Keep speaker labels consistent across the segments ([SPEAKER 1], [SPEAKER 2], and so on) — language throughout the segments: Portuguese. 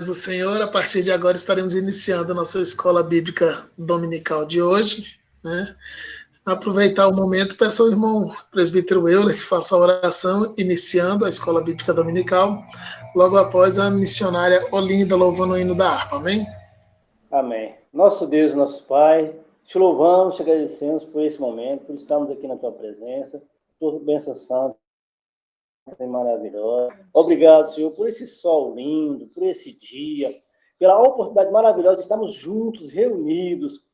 [SPEAKER 1] do Senhor, a partir de agora estaremos iniciando a nossa escola bíblica dominical de hoje, né? Aproveitar o momento, peço ao irmão presbítero Euler que faça a oração, iniciando a escola bíblica dominical, logo após a missionária Olinda louvando o hino da harpa, amém?
[SPEAKER 2] Amém. Nosso Deus, nosso Pai, te louvamos, te agradecemos por esse momento, por estarmos aqui na tua presença, tua bênção santa e maravilhosa. Obrigado, Senhor, por esse sol lindo, por esse dia, pela oportunidade maravilhosa de estarmos juntos, reunidos,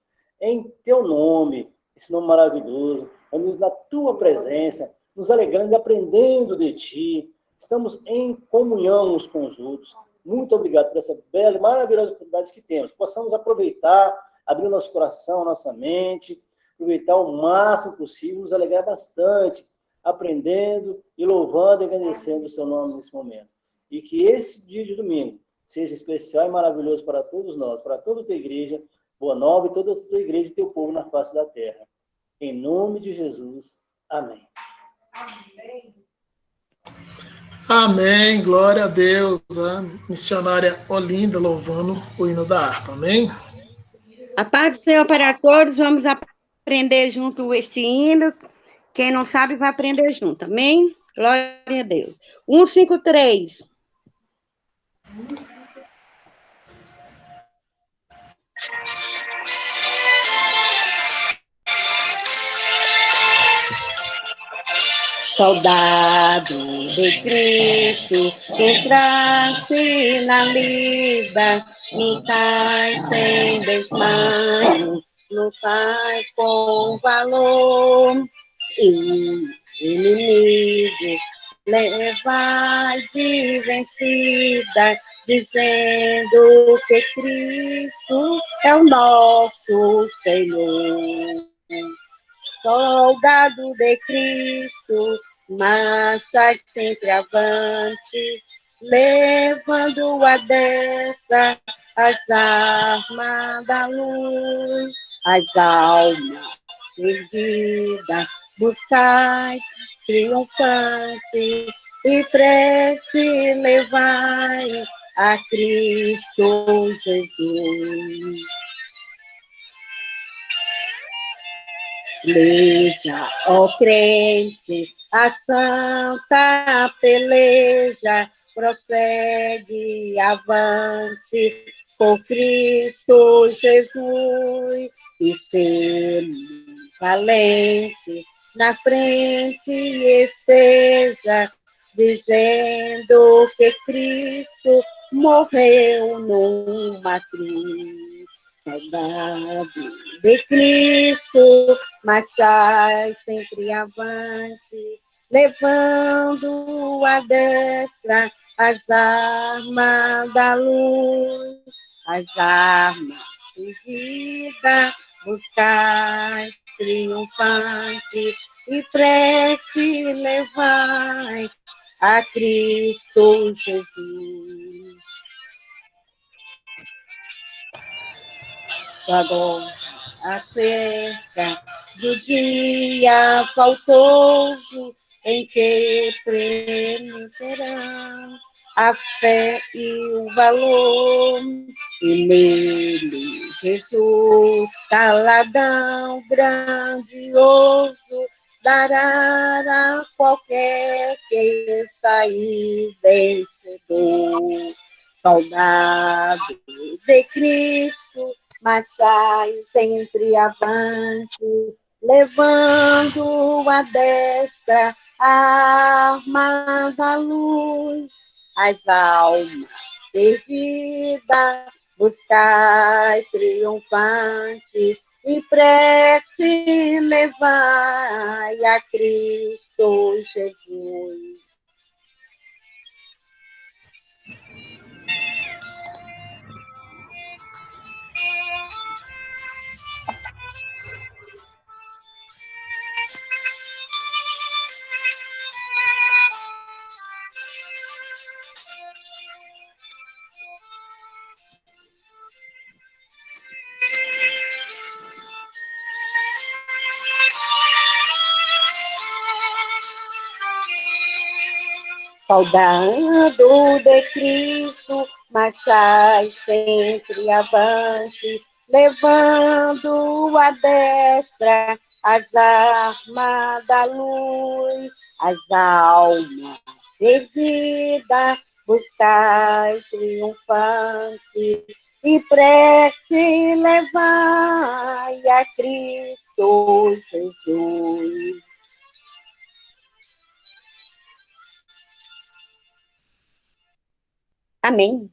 [SPEAKER 2] em teu nome, esse nome maravilhoso, estamos na tua presença, nos alegrando e aprendendo de ti, estamos em comunhão uns com os outros. Muito obrigado por essa bela e maravilhosa oportunidade que temos, que possamos aproveitar, abrir o nosso coração, a nossa mente, aproveitar o máximo possível, nos alegrar bastante, aprendendo e louvando e agradecendo o seu nome nesse momento. E que esse dia de domingo seja especial e maravilhoso para todos nós, para toda a tua igreja, Boa Nova e toda a tua igreja e teu povo na face da terra. Em nome de Jesus. Amém.
[SPEAKER 1] Amém. Amém. Glória a Deus. A missionária Olinda louvando o hino da harpa. Amém.
[SPEAKER 3] A paz do Senhor para todos. Vamos aprender junto este hino. Quem não sabe vai aprender junto. Amém? Glória a Deus. 153. Soldado de Cristo, entraste na lida, lutai sem desmaio, lutai com valor, e inimigo levai de vencida, dizendo que Cristo é o nosso Senhor. Soldado de Cristo, marcha sempre avante, levando a destra as armas da luz, as almas perdidas, buscai triunfante, e prece levai a Cristo Jesus. Leja, ó crente, a santa peleja, prossegue avante, por Cristo Jesus, e ser valente, na frente esteja, dizendo que Cristo morreu numa cruz. Saudade de Cristo, marchai sempre avante, levando a destra as armas da luz, as armas de vida, buscai triunfante, e prece levai a Cristo Jesus. Agora, acerca do dia falsoso em que preencherão a fé e o valor, e nele Jesus, caladão grandioso, dará a qualquer que sair vencedor. Soldados de Cristo, marchai sempre avante, levando a destra a arma da luz, as almas perdidas, buscai triunfantes, e prece levai a Cristo Jesus. Soldado de Cristo, marchai sempre avante, levando a destra as armas da luz, as almas perdidas, buscai triunfante, e prece levai a Cristo Jesus. Amém.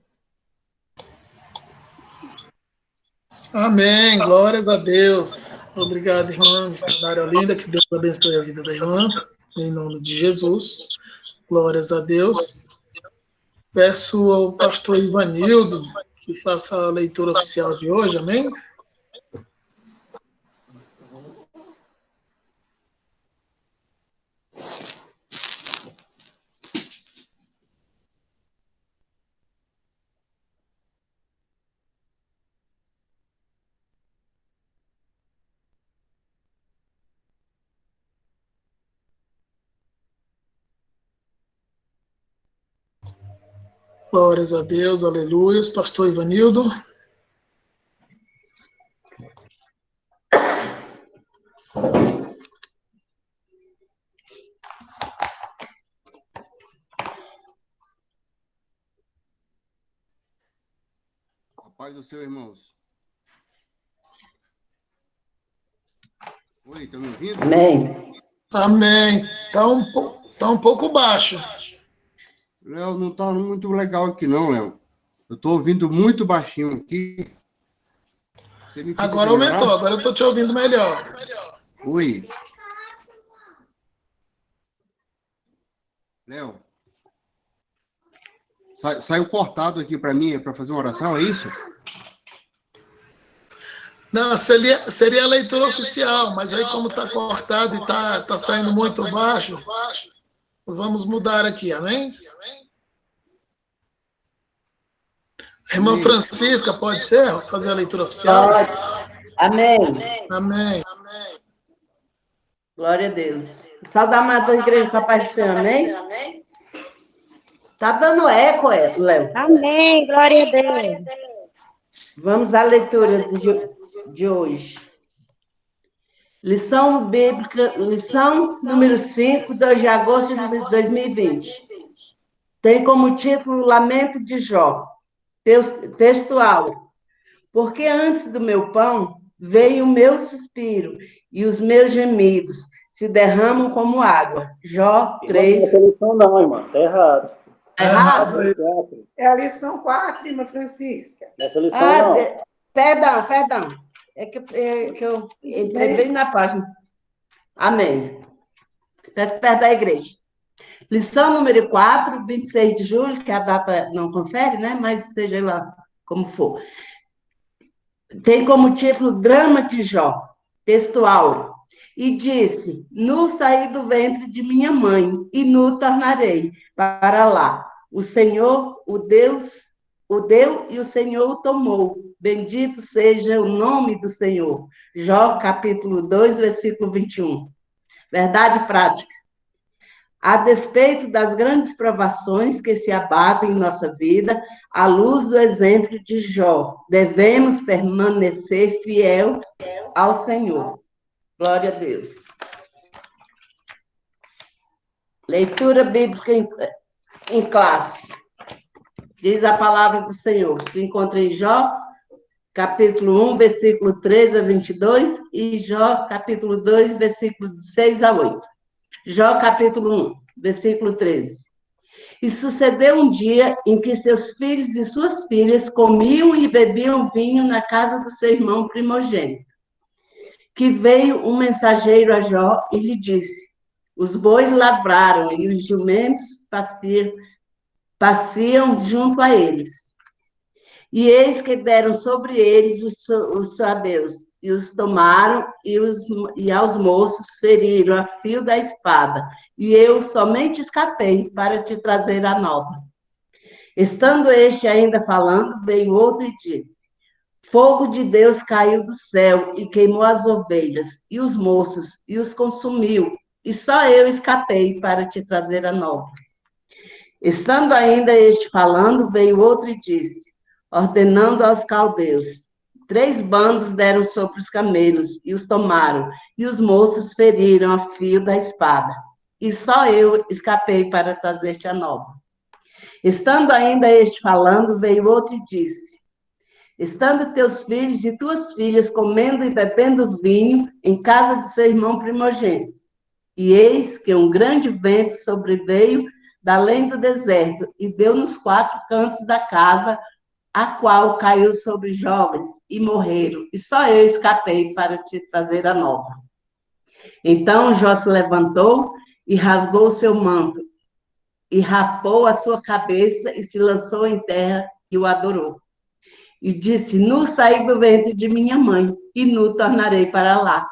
[SPEAKER 1] Amém, glórias a Deus. Obrigado, irmã missionária Olinda, que Deus abençoe a vida da irmã, em nome de Jesus. Glórias a Deus. Peço ao pastor Ivanildo que faça a leitura oficial de hoje, amém? Glórias a Deus, aleluia. Pastor Ivanildo.
[SPEAKER 4] A paz do Senhor, irmãos. Oi, estão me ouvindo?
[SPEAKER 2] Amém.
[SPEAKER 1] Amém. Tá um pouco baixo.
[SPEAKER 4] Léo, não está muito legal aqui não, Léo. Eu estou ouvindo muito baixinho aqui.
[SPEAKER 1] Agora aumentou, agora eu estou te ouvindo melhor.
[SPEAKER 4] Oi. Léo. Saiu cortado aqui para mim, para fazer uma oração, é isso?
[SPEAKER 1] Não, seria a leitura oficial, mas aí como está cortado e está saindo muito baixo, vamos mudar aqui, amém? Irmã Francisca, pode ser? Fazer a leitura oficial?
[SPEAKER 2] Pode. Amém.
[SPEAKER 1] Amém.
[SPEAKER 2] Glória a Deus. Salve a amada da igreja com a paz do Senhor, amém? Tá dando eco, Léo.
[SPEAKER 3] Amém, glória a Deus.
[SPEAKER 2] Vamos à leitura de hoje. Lição bíblica, lição número 5, 2 de agosto de 2020. Tem como título Lamento de Jó. Textual. Porque antes do meu pão veio o meu suspiro, e os meus gemidos se derramam como água. Jó 3.
[SPEAKER 5] Não, essa lição não, irmã. Tá errado.
[SPEAKER 2] Errado?
[SPEAKER 5] É a lição 4, irmã Francisca. Essa lição não.
[SPEAKER 2] Perdão. É que eu entrei bem na página. Amém. Peço perdão da igreja. Lição número 4, 26 de julho, que a data não confere, né? Mas seja lá como for. Tem como título Drama de Jó, textual. E disse, nu saí do ventre de minha mãe, e nu tornarei para lá. O Senhor, o deu e o Senhor o tomou. Bendito seja o nome do Senhor. Jó, capítulo 2, versículo 21. Verdade prática. A despeito das grandes provações que se abatem em nossa vida, à luz do exemplo de Jó, devemos permanecer fiel ao Senhor. Glória a Deus. Leitura bíblica em classe. Diz a palavra do Senhor. Se encontra em Jó, capítulo 1, versículo 13 a 22, e Jó, capítulo 2, versículo 6 a 8. Jó, capítulo 1, versículo 13. E sucedeu um dia em que seus filhos e suas filhas comiam e bebiam vinho na casa do seu irmão primogênito. Que veio um mensageiro a Jó e lhe disse, os bois lavraram e os jumentos passeam junto a eles. E eis que deram sobre eles os sabeus, e os tomaram, e aos moços feriram a fio da espada, e eu somente escapei para te trazer a nova. Estando este ainda falando, veio outro e disse, fogo de Deus caiu do céu e queimou as ovelhas, e os moços, e os consumiu, e só eu escapei para te trazer a nova.
[SPEAKER 6] Estando ainda este falando, veio outro e disse, ordenando aos caldeus, 3 bandos deram sobre os camelos e os tomaram, e os moços feriram a fio da espada. E só eu escapei para trazer-te a nova. Estando ainda este falando, veio outro e disse, estando teus filhos e tuas filhas comendo e bebendo vinho em casa de seu irmão primogênito. E eis que um grande vento sobreveio da além do deserto e deu nos 4 cantos da casa, a qual caiu sobre os jovens e morreram, e só eu escapei para te trazer a nova. Então Jó se levantou e rasgou o seu manto, e rapou a sua cabeça e se lançou em terra e o adorou. E disse, nu saí do ventre de minha mãe, e nu tornarei para lá.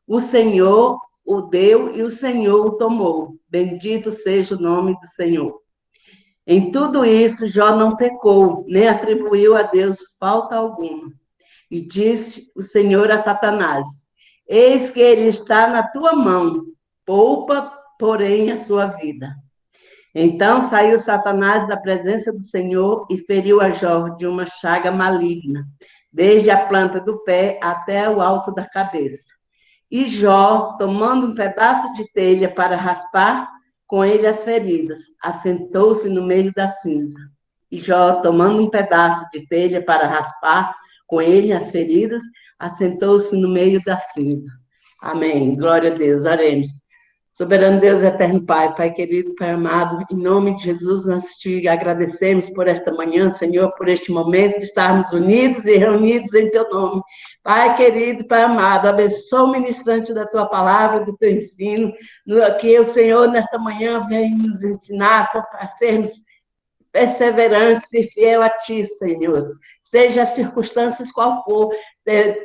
[SPEAKER 6] O Senhor o deu e o Senhor o tomou. Bendito seja o nome do Senhor. Em tudo isso, Jó não pecou, nem atribuiu a Deus falta alguma. E disse o Senhor a Satanás, eis que ele está na tua mão, poupa, porém, a sua vida. Então saiu Satanás da presença do Senhor e feriu a Jó de uma chaga maligna, desde a planta do pé até o alto da cabeça. E Jó, tomando um pedaço de telha para raspar com ele as feridas, assentou-se no meio da cinza. E Jó, tomando um pedaço de telha para raspar com ele as feridas, assentou-se no meio da cinza. Amém. Glória a Deus. Oremos. Soberano Deus, eterno Pai, Pai querido, Pai amado, em nome de Jesus, nós te agradecemos por esta manhã, Senhor, por este momento de estarmos unidos e reunidos em Teu nome. Pai querido, Pai amado, abençoa o ministrante da Tua palavra, do Teu ensino, que o Senhor, nesta manhã, vem nos ensinar a sermos perseverantes e fiel a Ti, Senhor. Seja as circunstâncias qual for,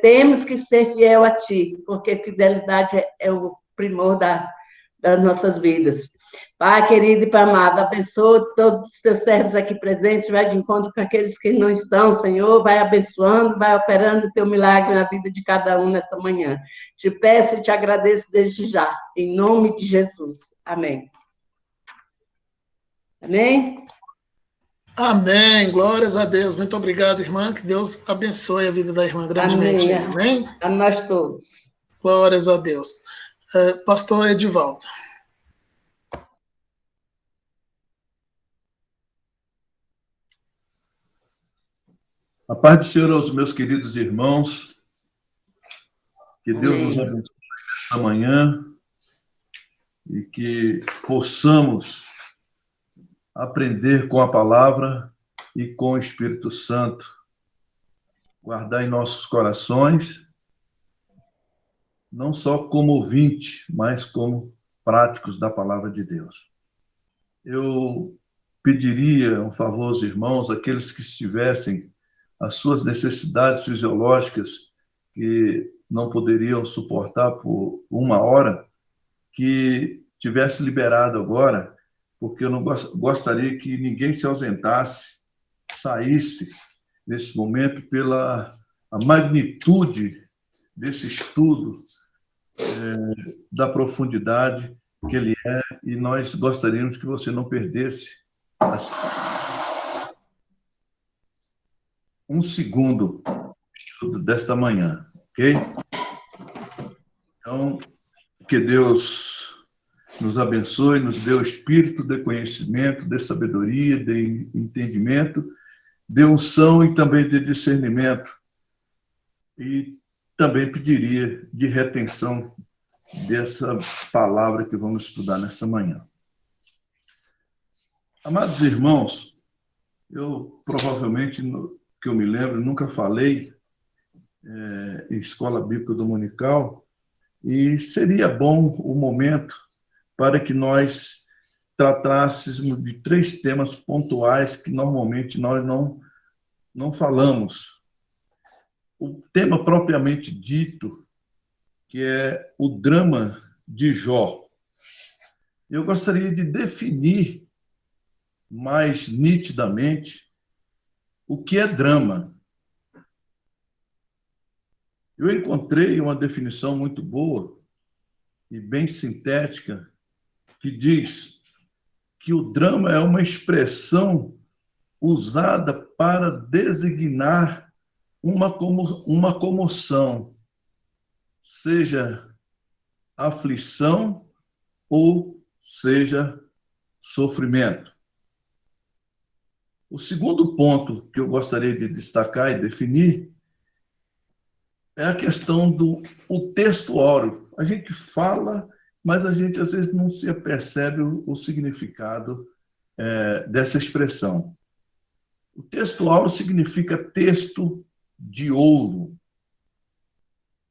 [SPEAKER 6] temos que ser fiel a Ti, porque fidelidade é o primor das nossas vidas. Pai querido e Pai amado, abençoa todos os teus servos aqui presentes, vai de encontro com aqueles que não estão, Senhor, vai abençoando, vai operando o teu milagre na vida de cada um nesta manhã. Te peço e te agradeço desde já, em nome de Jesus. Amém. Amém?
[SPEAKER 1] Amém. Glórias a Deus. Muito obrigado, irmã. Que Deus abençoe a vida da irmã grandemente.
[SPEAKER 6] Amém. A nós todos.
[SPEAKER 1] Glórias a Deus. Pastor Edivaldo.
[SPEAKER 7] A paz do Senhor aos meus queridos irmãos. Que Deus nos abençoe nesta manhã e que possamos aprender com a palavra e com o Espírito Santo, guardar em nossos corações, não só como ouvinte, mas como práticos da palavra de Deus. Eu pediria um favor aos irmãos, aqueles que estivessem as suas necessidades fisiológicas que não poderiam suportar por 1 hora, que tivesse liberado agora, porque eu não gostaria que ninguém se ausentasse, saísse nesse momento pela a magnitude desse estudo, da profundidade que ele é, e nós gostaríamos que você não perdesse um segundo desta manhã, ok? Então, que Deus nos abençoe, nos dê o espírito de conhecimento, de sabedoria, de entendimento, de unção e também de discernimento. E também pediria de retenção dessa palavra que vamos estudar nesta manhã. Amados irmãos, eu provavelmente, que eu me lembro, nunca falei em escola bíblica dominical, e seria bom o momento para que nós tratássemos de 3 temas pontuais que normalmente nós não falamos. O tema propriamente dito, que é o drama de Jó. Eu gostaria de definir mais nitidamente o que é drama. Eu encontrei uma definição muito boa e bem sintética que diz que o drama é uma expressão usada para designar uma comoção, seja aflição ou seja sofrimento. O segundo ponto que eu gostaria de destacar e definir é a questão do texto áureo. A gente fala, mas a gente às vezes não se apercebe o significado dessa expressão. O texto áureo significa texto de ouro.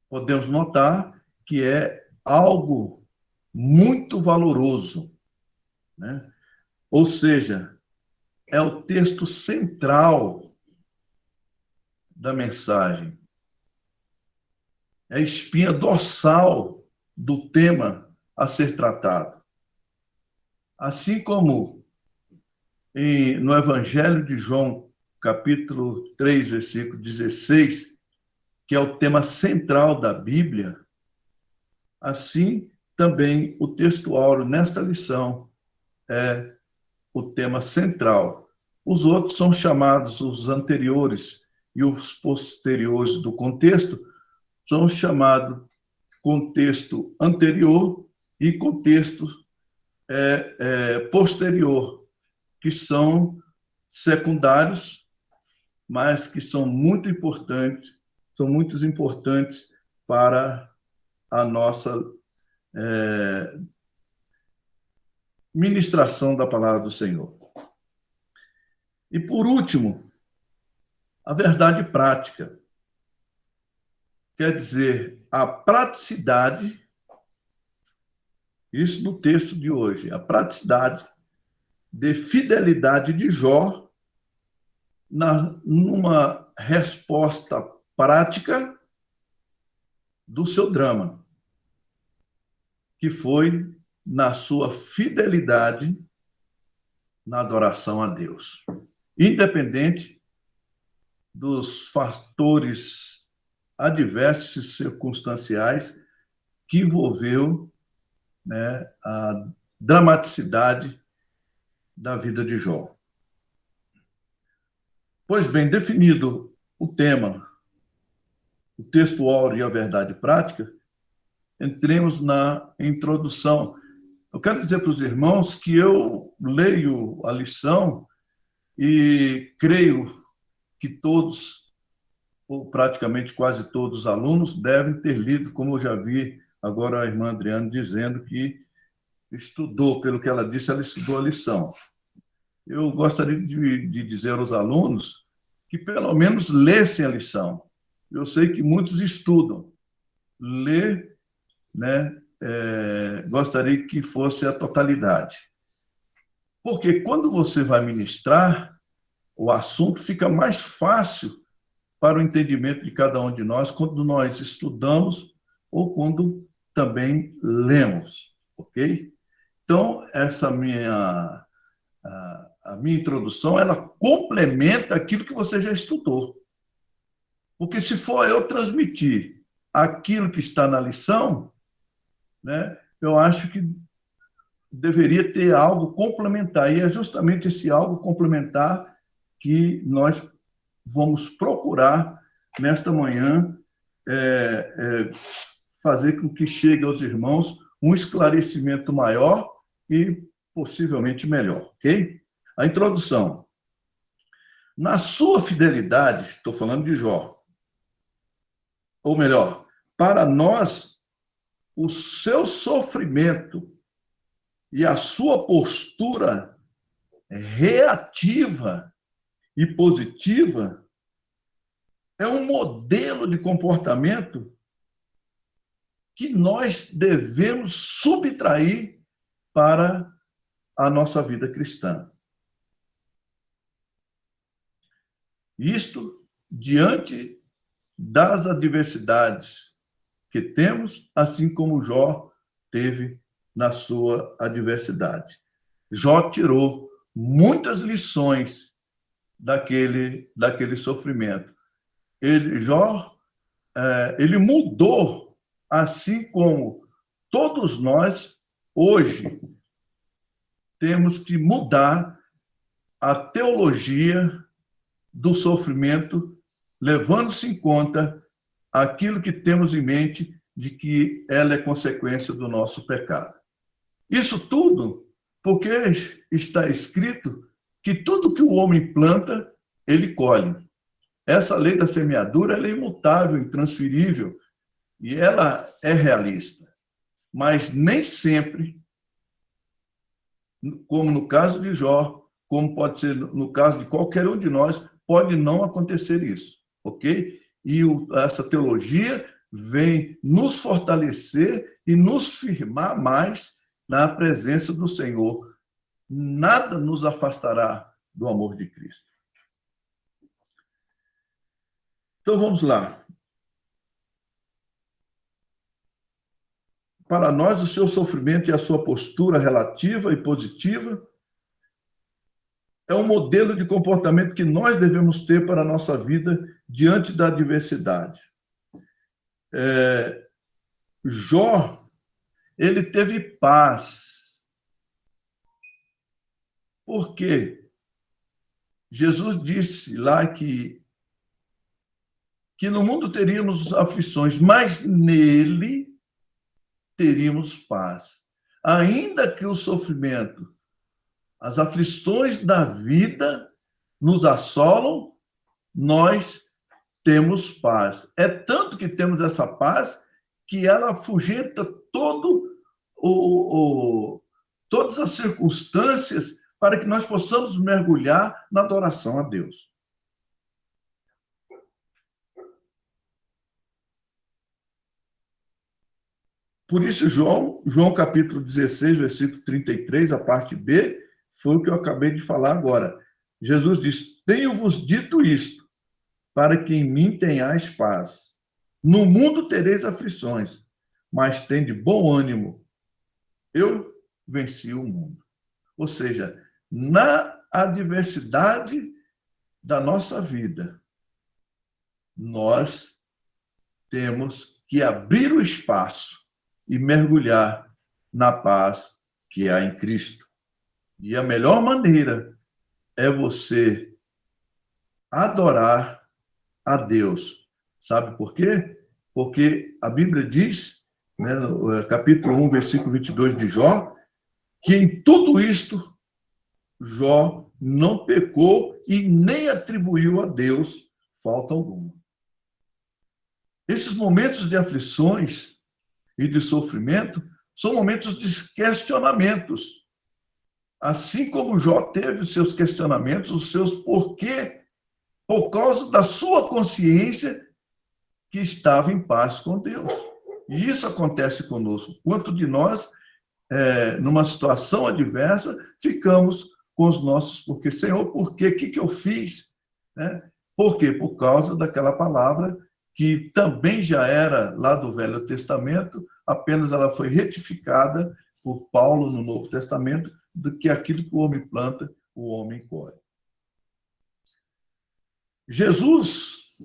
[SPEAKER 7] Podemos notar que é algo muito valoroso, né? Ou seja, é o texto central da mensagem. É a espinha dorsal do tema a ser tratado. Assim como no Evangelho de João, capítulo 3, versículo 16, que é o tema central da Bíblia, assim também o texto áureo nesta lição é o tema central. Os outros são chamados, os anteriores e os posteriores do contexto, são chamados contexto anterior e contexto posterior, que são secundários, mas que são muito importantes para a nossa ministração da palavra do Senhor. E, por último, a verdade prática. Quer dizer, a praticidade, isso no texto de hoje, a praticidade de fidelidade de Jó numa resposta prática do seu drama, que foi na sua fidelidade na adoração a Deus, independente dos fatores adversos e circunstanciais que envolveu, né, a dramaticidade da vida de Jó. Pois bem, definido o tema, o texto áureo e a verdade prática, entremos na introdução. Eu quero dizer para os irmãos que eu leio a lição e creio que todos, ou praticamente quase todos os alunos, devem ter lido, como eu já vi agora a irmã Adriana dizendo que estudou, pelo que ela disse, ela estudou a lição. Eu gostaria de dizer aos alunos que pelo menos lessem a lição. Eu sei que muitos estudam. Ler, né, gostaria que fosse a totalidade. Porque quando você vai ministrar, o assunto fica mais fácil para o entendimento de cada um de nós quando nós estudamos ou quando também lemos, ok? Então, essa a minha introdução, ela complementa aquilo que você já estudou. Porque se for eu transmitir aquilo que está na lição, né, eu acho que deveria ter algo complementar. E é justamente esse algo complementar que nós vamos procurar, nesta manhã, fazer com que chegue aos irmãos um esclarecimento maior e possivelmente melhor, ok? A introdução. Na sua fidelidade, estou falando de Jó, ou melhor, para nós, o seu sofrimento e a sua postura reativa e positiva é um modelo de comportamento que nós devemos subtrair para a nossa vida cristã. Isto diante das adversidades que temos, assim como Jó teve na sua adversidade. Jó tirou muitas lições daquele sofrimento. Jó mudou, assim como todos nós, hoje, temos que mudar a teologia do sofrimento, levando-se em conta aquilo que temos em mente de que ela é consequência do nosso pecado. Isso tudo porque está escrito que tudo que o homem planta, ele colhe. Essa lei da semeadura ela é imutável, intransferível, e ela é realista. Mas nem sempre, como no caso de Jó, como pode ser no caso de qualquer um de nós, pode não acontecer isso, ok? E essa teologia vem nos fortalecer e nos firmar mais na presença do Senhor. Nada nos afastará do amor de Cristo. Então, vamos lá. Para nós, o seu sofrimento e a sua postura relativa e positiva é um modelo de comportamento que nós devemos ter para a nossa vida diante da adversidade. Jó, ele teve paz. Por quê? Jesus disse lá que no mundo teríamos aflições, mas nele teríamos paz. Ainda que o sofrimento, as aflições da vida nos assolam, nós temos paz. É tanto que temos essa paz que ela afugenta todas as circunstâncias para que nós possamos mergulhar na adoração a Deus. Por isso, João capítulo 16, versículo 33, a parte B, foi o que eu acabei de falar agora. Jesus diz: tenho-vos dito isto, para que em mim tenhais paz. No mundo tereis aflições, mas tende bom ânimo. Eu venci o mundo. Ou seja, na adversidade da nossa vida, nós temos que abrir o espaço e mergulhar na paz que há em Cristo. E a melhor maneira é você adorar a Deus. Sabe por quê? Porque a Bíblia diz, né, no capítulo 1, versículo 22 de Jó, que em tudo isto, Jó não pecou e nem atribuiu a Deus falta alguma. Esses momentos de aflições e de sofrimento são momentos de questionamentos. Assim como Jó teve os seus questionamentos, os seus porquê, por causa da sua consciência que estava em paz com Deus. E isso acontece conosco. Quanto de nós, numa situação adversa, ficamos com os nossos porquê. Senhor, por quê? O que eu fiz? Por quê? Por causa daquela palavra que também já era lá do Velho Testamento, apenas ela foi retificada por Paulo no Novo Testamento, do que aquilo que o homem planta, o homem colhe. Jesus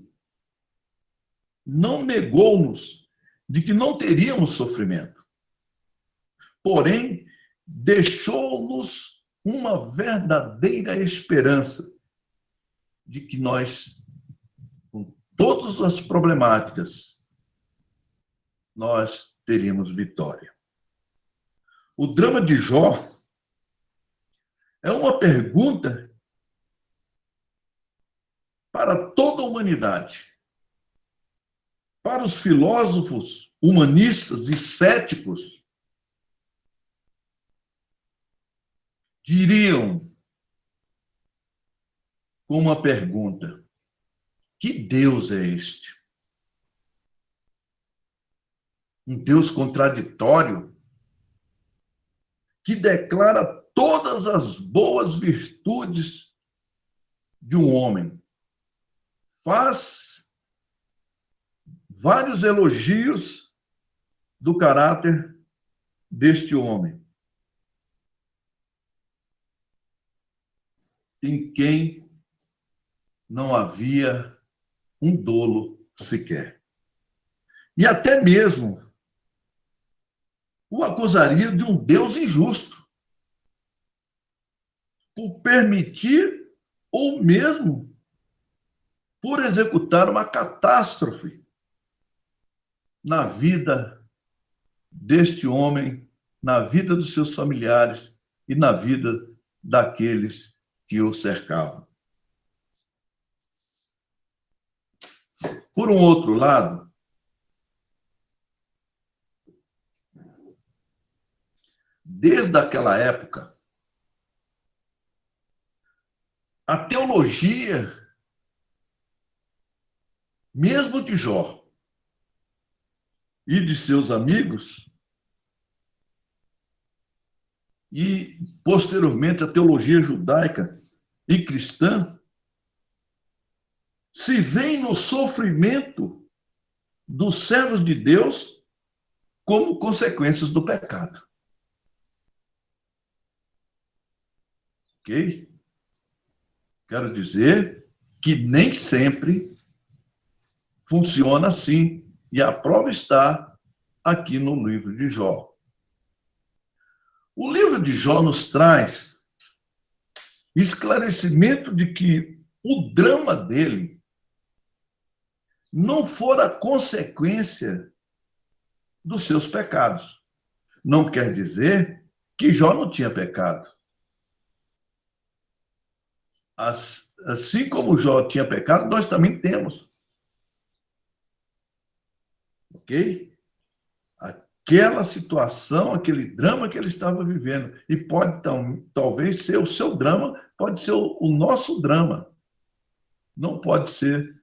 [SPEAKER 7] não negou-nos de que não teríamos sofrimento, porém, deixou-nos uma verdadeira esperança de que nós, com todas as problemáticas, nós teríamos vitória. O drama de Jó é uma pergunta para toda a humanidade. Para os filósofos humanistas e céticos, diriam com uma pergunta: que Deus é este? Um Deus contraditório que declara todas as boas virtudes de um homem. Faz vários elogios do caráter deste homem, em quem não havia um dolo sequer. E até mesmo o acusaria de um Deus injusto. por permitir ou mesmo por executar uma catástrofe na vida deste homem, na vida dos seus familiares e na vida daqueles que o cercavam. Por um outro lado, desde aquela época, a teologia, mesmo de Jó e de seus amigos, e posteriormente a teologia judaica e cristã, se vê no sofrimento dos servos de Deus como consequências do pecado. Ok? Quero dizer que nem sempre funciona assim, e a prova está aqui no livro de Jó. O livro de Jó nos traz esclarecimento de que o drama dele não fora consequência dos seus pecados. Não quer dizer que Jó não tinha pecado. Assim como Jó tinha pecado, nós também temos. Ok? Aquela situação, aquele drama que ele estava vivendo. E pode talvez ser o seu drama, pode ser o nosso drama. Não pode ser,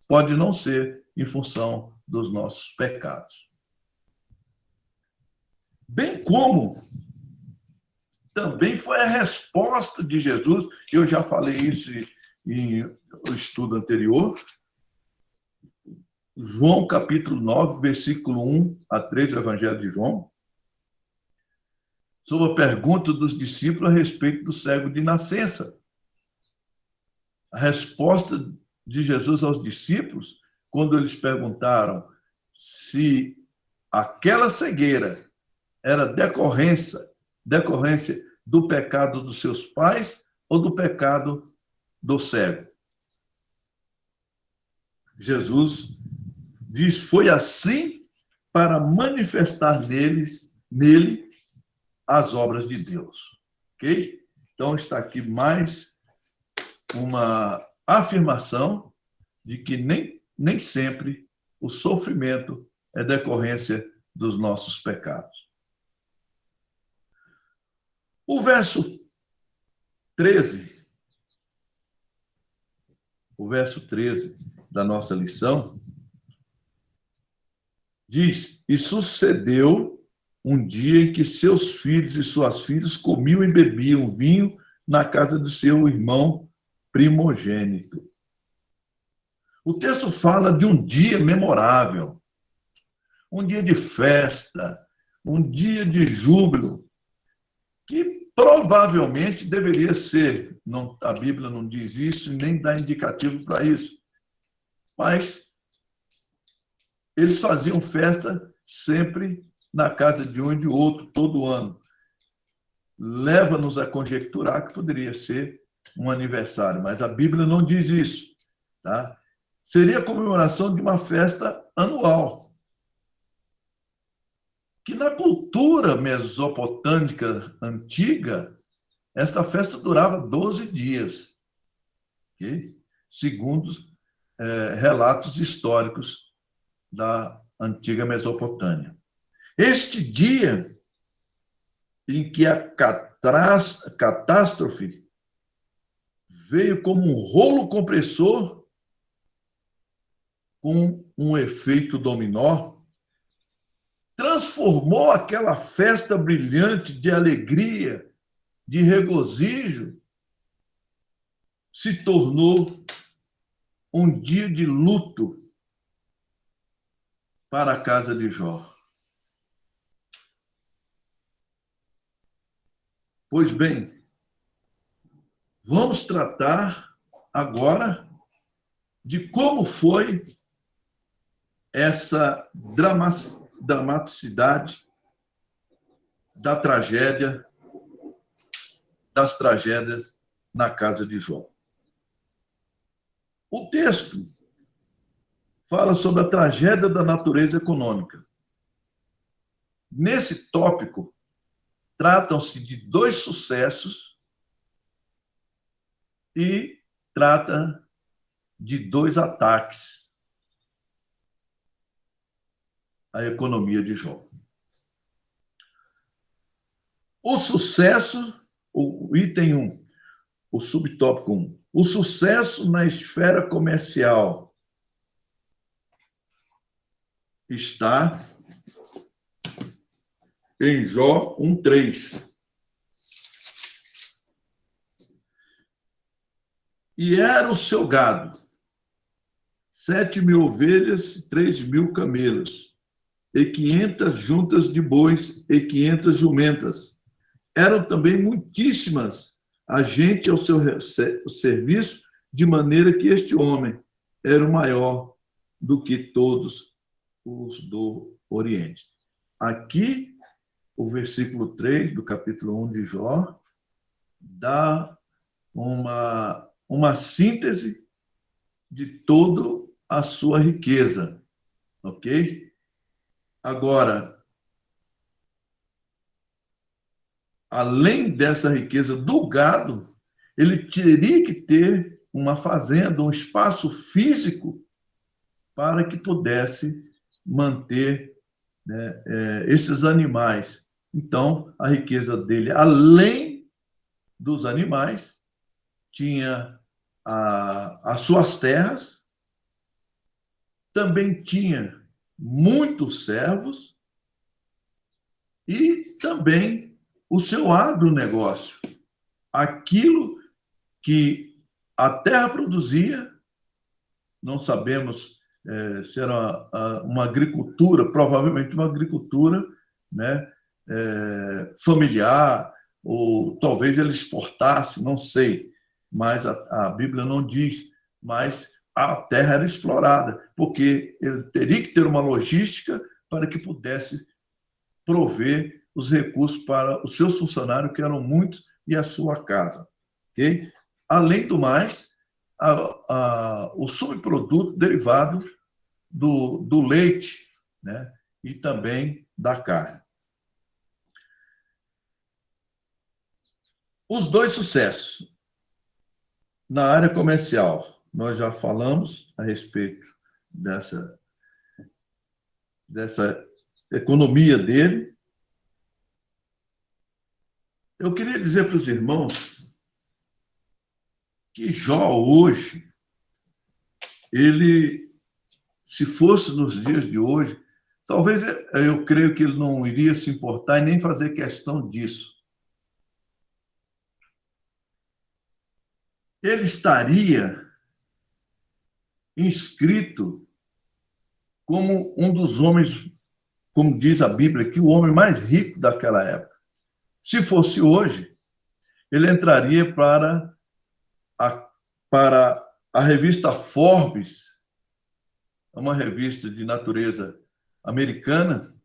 [SPEAKER 7] pode não ser em função dos nossos pecados. Bem como também foi a resposta de Jesus, eu já falei isso em estudo anterior, João capítulo 9, versículo 1 a 3 do Evangelho de João, sobre a pergunta dos discípulos a respeito do cego de nascença. A resposta de Jesus aos discípulos, quando eles perguntaram se aquela cegueira era decorrência do pecado dos seus pais ou do pecado do cego. Jesus diz, foi assim para manifestar nele as obras de Deus. Ok? Então está aqui mais uma afirmação de que nem sempre o sofrimento é decorrência dos nossos pecados. O verso 13 da nossa lição diz, e sucedeu um dia em que seus filhos e suas filhas comiam e bebiam vinho na casa do seu irmão primogênito. O texto fala de um dia memorável, um dia de festa, um dia de júbilo, que provavelmente deveria ser, a Bíblia não diz isso, nem dá indicativo para isso, mas eles faziam festa sempre na casa de um e de outro, todo ano. Leva-nos a conjecturar que poderia ser um aniversário, mas a Bíblia não diz isso. Tá? Seria a comemoração de uma festa anual, que na cultura mesopotâmica antiga, esta festa durava 12 dias, okay? Segundo relatos históricos da antiga Mesopotâmia. Este dia em que a catástrofe veio como um rolo compressor com um efeito dominó, transformou aquela festa brilhante de alegria, de regozijo, se tornou um dia de luto para a casa de Jó. Pois bem, vamos tratar agora de como foi essa dramaticidade da tragédia das tragédias na casa de Jó. O texto fala sobre a tragédia da natureza econômica. Nesse tópico, tratam-se de 2 sucessos e trata de 2 ataques à economia de Jó. O sucesso, o item 1, o subtópico 1, o sucesso na esfera comercial está em Jó 1:3. E era o seu gado, 7.000 ovelhas e 3.000 camelos, e 500 juntas de bois e 500 jumentas. Eram também muitíssimas a gente ao seu serviço, de maneira que este homem era o maior do que todos os do Oriente. Aqui, o versículo 3 do capítulo 1 de Jó dá uma síntese de toda a sua riqueza, ok? Agora, além dessa riqueza do gado, ele teria que ter uma fazenda, um espaço físico para que pudesse manter, né, esses animais. Então, a riqueza dele, além dos animais, tinha as suas terras, também tinha muitos servos e também o seu agronegócio. Aquilo que a terra produzia, não sabemos se era uma agricultura, provavelmente uma agricultura, né, familiar, ou talvez ele exportasse, não sei, mas a Bíblia não diz, mas a terra era explorada, porque ele teria que ter uma logística para que pudesse prover os recursos para os seus funcionários, que eram muitos, e a sua casa. Okay? Além do mais, o subproduto derivado do leite, né, e também da carne. Os 2 sucessos. Na área comercial, nós já falamos a respeito dessa economia dele. Eu queria dizer para os irmãos que Jó, hoje, ele, se fosse nos dias de hoje, talvez eu creio que ele não iria se importar e nem fazer questão disso. Ele estaria inscrito como um dos homens, como diz a Bíblia, que o homem mais rico daquela época. Se fosse hoje, ele entraria para a revista Forbes, uma revista de natureza americana,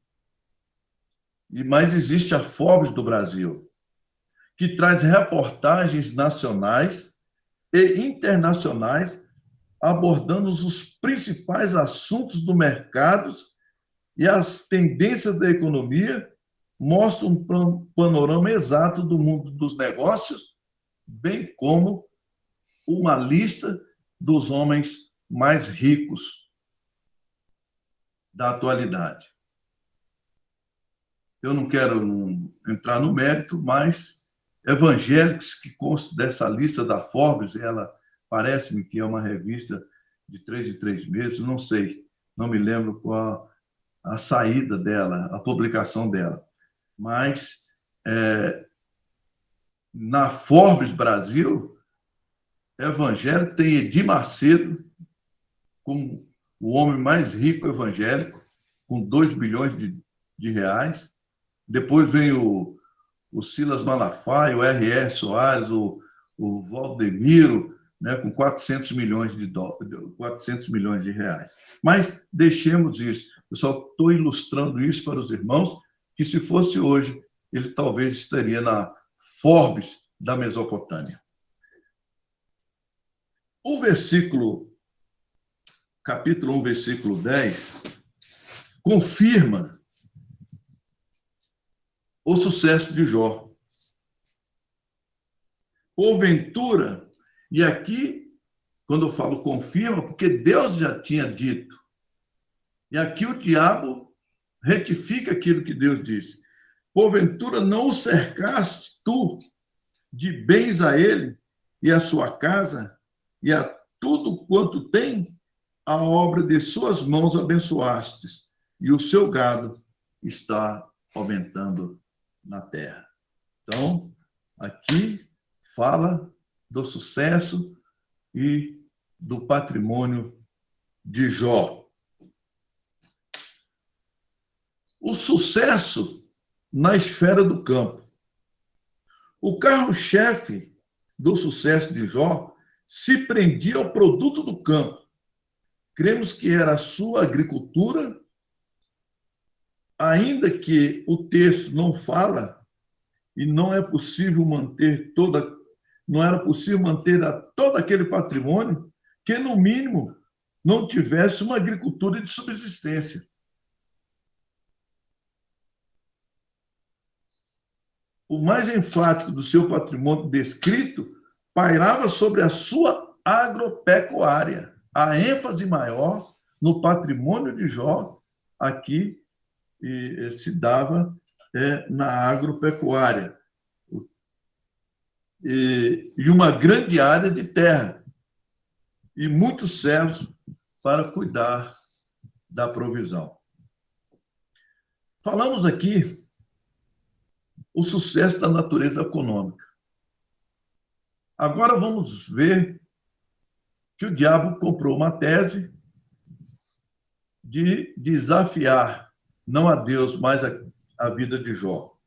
[SPEAKER 7] mas existe a Forbes do Brasil, que traz reportagens nacionais e internacionais abordando os principais assuntos do mercado e as tendências da economia, mostram um panorama exato do mundo dos negócios, bem como uma lista dos homens mais ricos da atualidade. Eu não quero entrar no mérito, mas evangélicos que constam dessa lista da Forbes, ela parece-me que é uma revista de 3 em 3 meses, não sei, não me lembro qual a saída dela, a publicação dela. Mas na Forbes Brasil, evangélico tem Edir Macedo como o homem mais rico evangélico, com 2 bilhões de reais. Depois vem o Silas Malafaia, o R.R. Soares, o Valdemiro, né, com 400 milhões de reais. Mas deixemos isso. Eu só estou ilustrando isso para os irmãos, que se fosse hoje, ele talvez estaria na Forbes da Mesopotâmia. O versículo, capítulo 1, versículo 10, confirma o sucesso de Jó. Porventura, e aqui, quando eu falo confirma, porque Deus já tinha dito, e aqui o diabo retifica aquilo que Deus disse. Porventura não o cercaste tu de bens a ele e a sua casa e a tudo quanto tem, a obra de suas mãos abençoastes, e o seu gado está aumentando na terra. Então, aqui fala do sucesso e do patrimônio de Jó. O sucesso na esfera do campo. O carro-chefe do sucesso de Jó se prendia ao produto do campo. Cremos que era a sua agricultura, ainda que o texto não fala e não era possível manter todo aquele patrimônio que, no mínimo, não tivesse uma agricultura de subsistência. O mais enfático do seu patrimônio descrito pairava sobre a sua agropecuária. A ênfase maior no patrimônio de Jó aqui se dava na agropecuária. E uma grande área de terra e muitos servos para cuidar da provisão. Falamos aqui o sucesso da natureza econômica. Agora vamos ver que o diabo comprou uma tese de desafiar, não a Deus, mas a vida de Jó.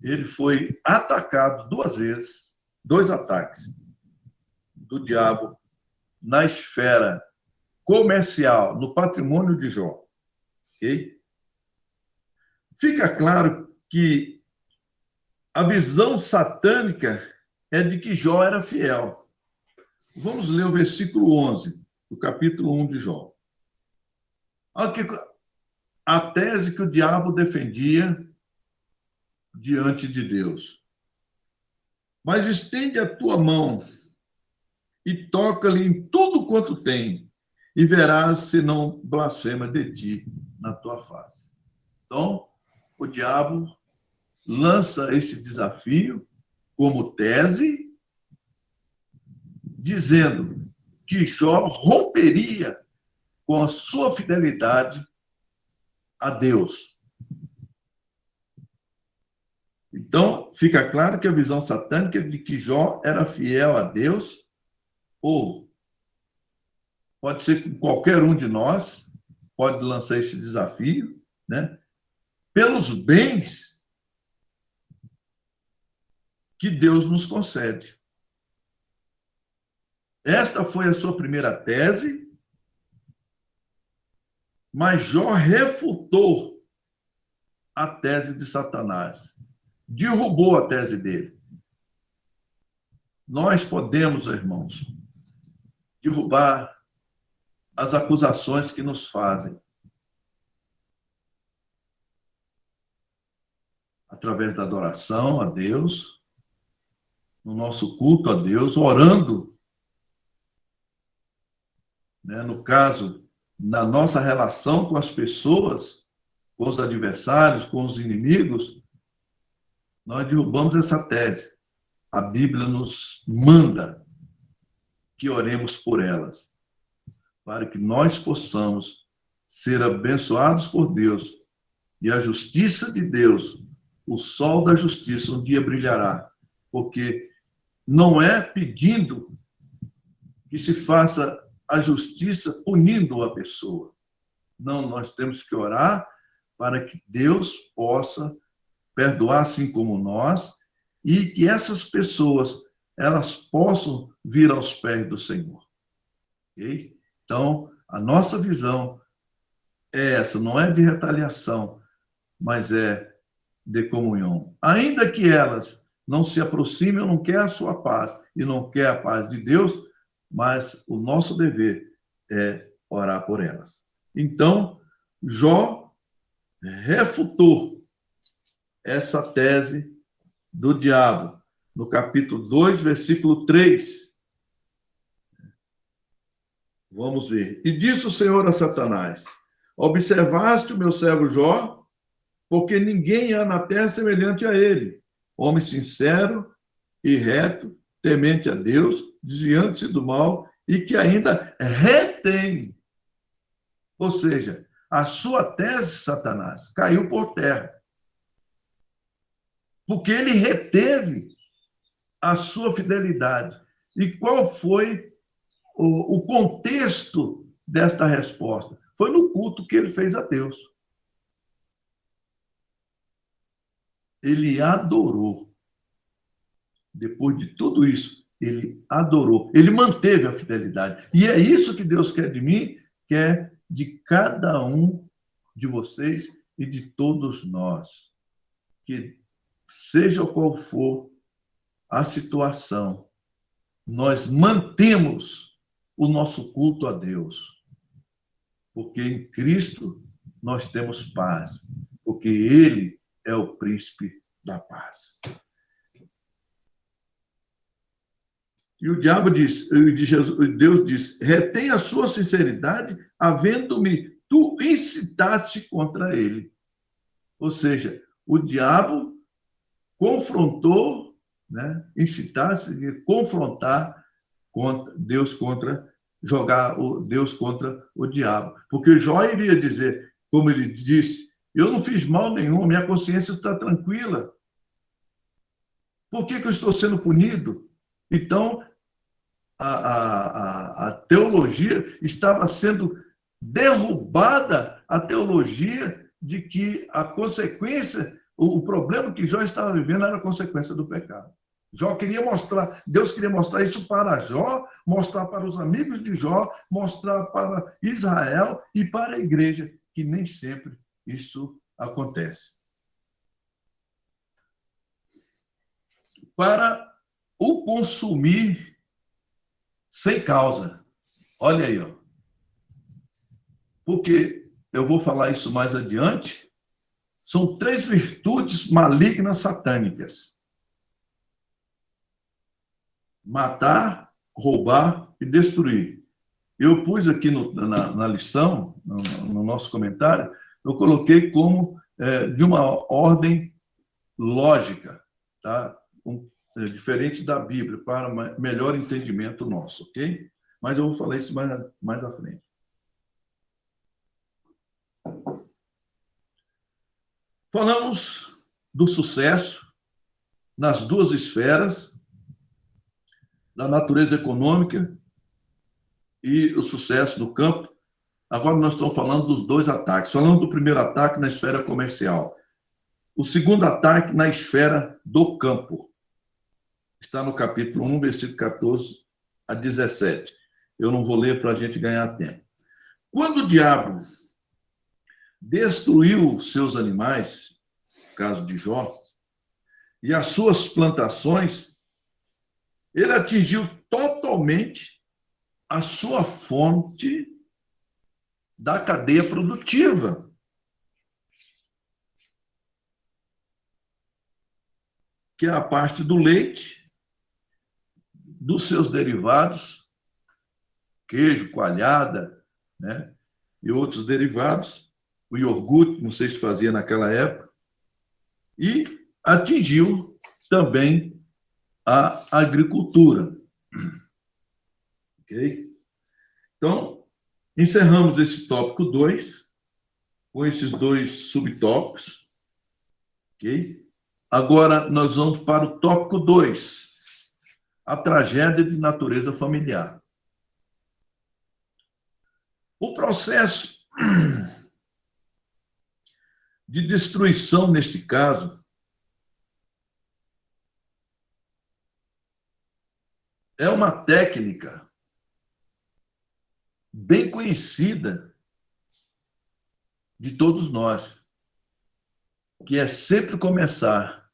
[SPEAKER 7] Ele foi atacado 2 vezes, 2 ataques do diabo na esfera comercial, no patrimônio de Jó. Okay? Fica claro que a visão satânica é de que Jó era fiel. Vamos ler o versículo 11, do capítulo 1 de Jó. Olha a tese que o diabo defendia diante de Deus. Mas estende a tua mão e toca-lhe em tudo quanto tem, e verás se não blasfema de ti na tua face. Então, o diabo lança esse desafio como tese, dizendo que Jó romperia com a sua fidelidade a Deus. Então, fica claro que a visão satânica é de que Jó era fiel a Deus, ou pode ser que qualquer um de nós pode lançar esse desafio, né? Pelos bens que Deus nos concede. Esta foi a sua primeira tese, mas Jó refutou a tese de Satanás, derrubou a tese dele. Nós podemos, irmãos, derrubar as acusações que nos fazem através da adoração a Deus, no nosso culto a Deus, orando, né? No caso, na nossa relação com as pessoas, com os adversários, com os inimigos, nós derrubamos essa tese. A Bíblia nos manda que oremos por elas, para que nós possamos ser abençoados por Deus, e a justiça de Deus, o sol da justiça, um dia brilhará, porque não é pedindo que se faça a justiça punindo a pessoa. Não, nós temos que orar para que Deus possa perdoar assim como nós, e que essas pessoas elas possam vir aos pés do Senhor. Okay? Então, a nossa visão é essa, não é de retaliação, mas é de comunhão. Ainda que elas não se aproxime ou não quer a sua paz, e não quer a paz de Deus, mas o nosso dever é orar por elas. Então, Jó refutou essa tese do diabo, no capítulo 2, versículo 3. Vamos ver. E disse o Senhor a Satanás: observaste o meu servo Jó, porque ninguém há na terra semelhante a ele, homem sincero e reto, temente a Deus, desviando-se do mal, e que ainda retém. Ou seja, a sua tese, Satanás, caiu por terra. Porque ele reteve a sua fidelidade. E qual foi o contexto desta resposta? Foi no culto que ele fez a Deus. Ele adorou. Depois de tudo isso, ele adorou. Ele manteve a fidelidade. E é isso que Deus quer de mim, quer de cada um de vocês e de todos nós. Que seja qual for a situação, nós mantemos o nosso culto a Deus. Porque em Cristo nós temos paz. Porque Ele é o príncipe da paz. E o diabo diz, Deus diz, retém a sua sinceridade, havendo-me tu incitaste contra ele. Ou seja, o diabo confrontou, né, incitasse, confrontar Deus jogar Deus contra o diabo. Porque Jó iria dizer, como ele disse, eu não fiz mal nenhum, minha consciência está tranquila. Por que eu estou sendo punido? Então, a teologia estava sendo derrubada, a teologia de que a consequência, o problema que Jó estava vivendo era a consequência do pecado. Jó queria mostrar, Deus queria mostrar isso para Jó, mostrar para os amigos de Jó, mostrar para Israel e para a igreja, que nem sempre isso acontece. Para o consumir sem causa. Olha aí, ó. Porque eu vou falar isso mais adiante. São 3 virtudes malignas satânicas: matar, roubar e destruir. Eu pus aqui na lição, no nosso comentário, eu coloquei como de uma ordem lógica, tá? Diferente da Bíblia, para melhor entendimento nosso, ok? Mas eu vou falar isso mais à frente. Falamos do sucesso nas 2 esferas, da natureza econômica e o sucesso no campo. Agora nós estamos falando dos 2 ataques. Falando do primeiro ataque na esfera comercial. O segundo ataque na esfera do campo. Está no capítulo 1, versículo 14 a 17. Eu não vou ler para a gente ganhar tempo. Quando o diabo destruiu seus animais, no caso de Jó, e as suas plantações, ele atingiu totalmente a sua fonte da cadeia produtiva. Que é a parte do leite, dos seus derivados, queijo, coalhada, né, e outros derivados, o iogurte, não sei se fazia naquela época, e atingiu também a agricultura. Ok? Então, encerramos esse tópico 2, com esses 2 subtópicos. Ok? Agora, nós vamos para o tópico 2, a tragédia de natureza familiar. O processo de destruição, neste caso, é uma técnica bem conhecida de todos nós, que é sempre começar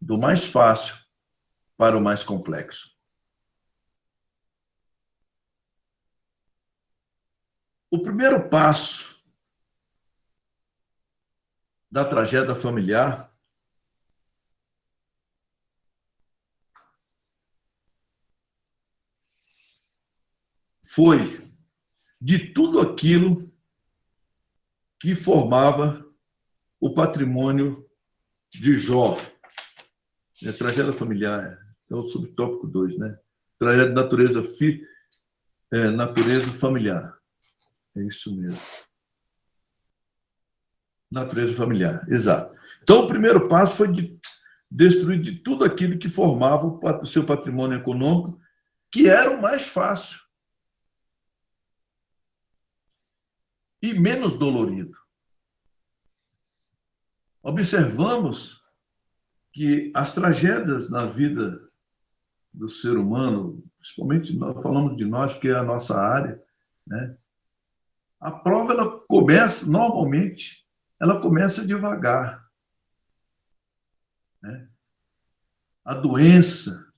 [SPEAKER 7] do mais fácil para o mais complexo. O primeiro passo da tragédia familiar foi de tudo aquilo que formava o patrimônio de Jó. Tragédia familiar é o subtópico 2, né? Tragédia de natureza familiar. É isso mesmo. Natureza familiar, exato. Então, o primeiro passo foi de destruir de tudo aquilo que formava o seu patrimônio econômico, que era o mais fácil e menos dolorido. Observamos que as tragédias na vida do ser humano, principalmente nós falamos de nós, que é a nossa área, né? A prova, ela começa, normalmente, ela começa devagar, né? A doença,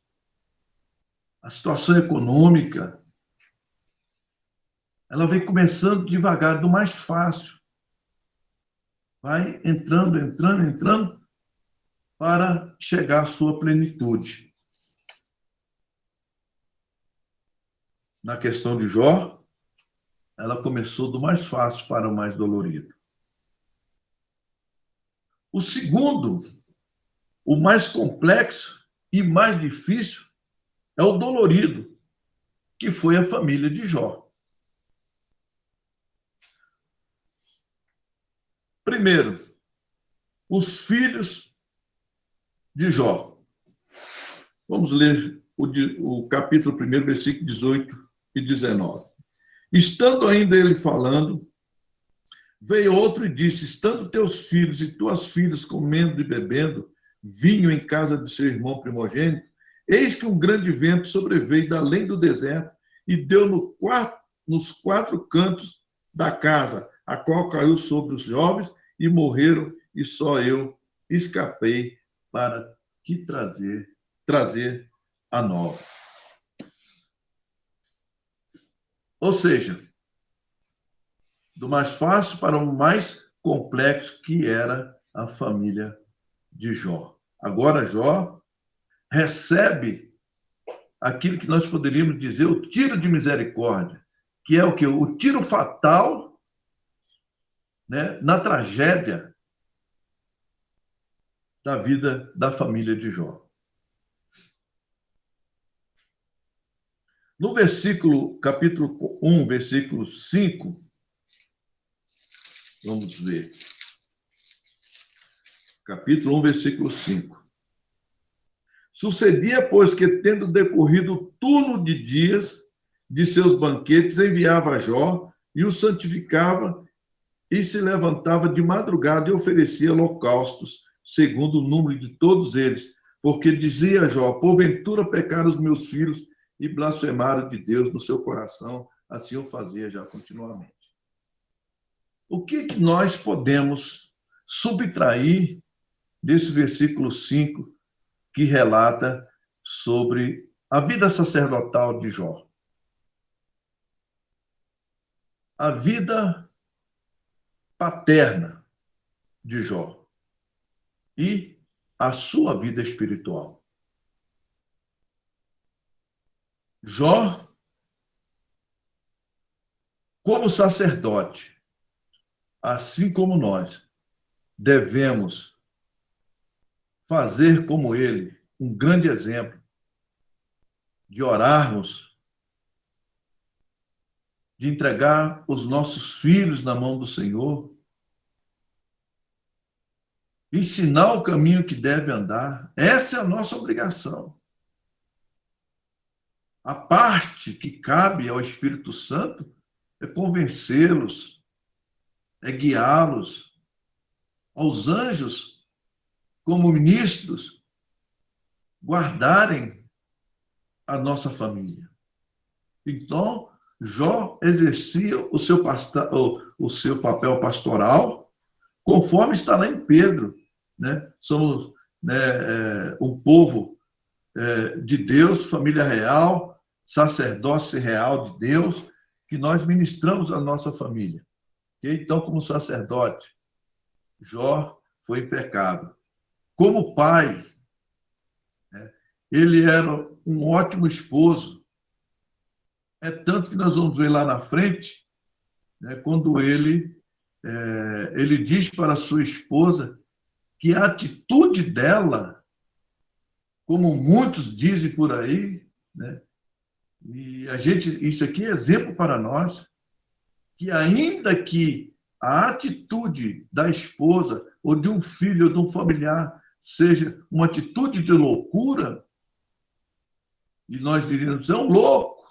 [SPEAKER 7] a situação econômica, ela vem começando devagar, do mais fácil. Vai entrando, para chegar à sua plenitude. Na questão de Jó, ela começou do mais fácil para o mais dolorido. O segundo, o mais complexo e mais difícil, é o dolorido, que foi a família de Jó. Primeiro, os filhos de Jó. Vamos ler o capítulo 1, versículo 18 e 19. Estando ainda ele falando, veio outro e disse: estando teus filhos e tuas filhas comendo e bebendo vinho em casa de seu irmão primogênito, eis que um grande vento sobreveio da além do deserto e deu nos 4 cantos da casa, a qual caiu sobre os jovens e morreram, e só eu escapei para que trazer a nova. Ou seja, do mais fácil para o mais complexo, que era a família de Jó. Agora Jó recebe aquilo que nós poderíamos dizer o tiro de misericórdia, que é o quê? O tiro fatal, né, na tragédia da vida da família de Jó. No capítulo 1, versículo 5, vamos ver. Capítulo 1, versículo 5. Sucedia, pois, que, tendo decorrido o turno de dias de seus banquetes, enviava a Jó e o santificava e se levantava de madrugada e oferecia holocaustos, segundo o número de todos eles, porque dizia a Jó: porventura pecaram os meus filhos e blasfemaram de Deus no seu coração, assim eu fazia já continuamente. O que nós podemos subtrair desse versículo 5, que relata sobre a vida sacerdotal de Jó? A vida paterna de Jó e a sua vida espiritual. Jó, como sacerdote, assim como nós, devemos fazer como ele, um grande exemplo de orarmos, de entregar os nossos filhos na mão do Senhor, ensinar o caminho que deve andar. Essa é a nossa obrigação. A parte que cabe ao Espírito Santo é convencê-los, é guiá-los, aos anjos, como ministros, guardarem a nossa família. Então, Jó exercia o seu papel pastoral, conforme está lá em Pedro, né? Somos né, um povo de Deus, família real, sacerdócio real de Deus, que nós ministramos a nossa família. Então, como sacerdote, Jó foi impecável. Como pai, ele era um ótimo esposo. É tanto que nós vamos ver lá na frente, né, quando ele diz para a sua esposa que a atitude dela, como muitos dizem por aí, né, e isso aqui é exemplo para nós, que ainda que a atitude da esposa, ou de um filho, ou de um familiar, seja uma atitude de loucura, e nós diríamos, é um louco.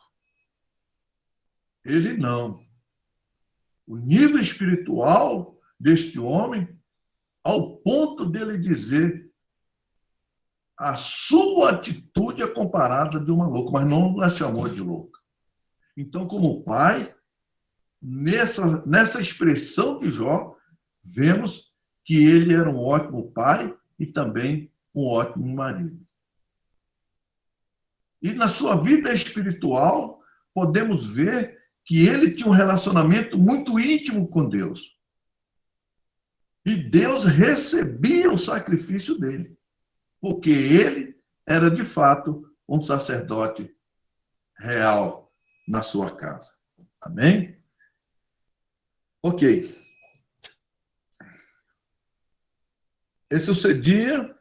[SPEAKER 7] Ele não. O nível espiritual deste homem, ao ponto dele dizer, a sua atitude é comparada de uma louca, mas não a chamou de louca. Então, como pai, nessa expressão de Jó, vemos que ele era um ótimo pai e também um ótimo marido. E na sua vida espiritual, podemos ver que ele tinha um relacionamento muito íntimo com Deus. E Deus recebia o sacrifício dele, porque ele era, de fato, um sacerdote real na sua casa. Amém? Ok. E sucedia,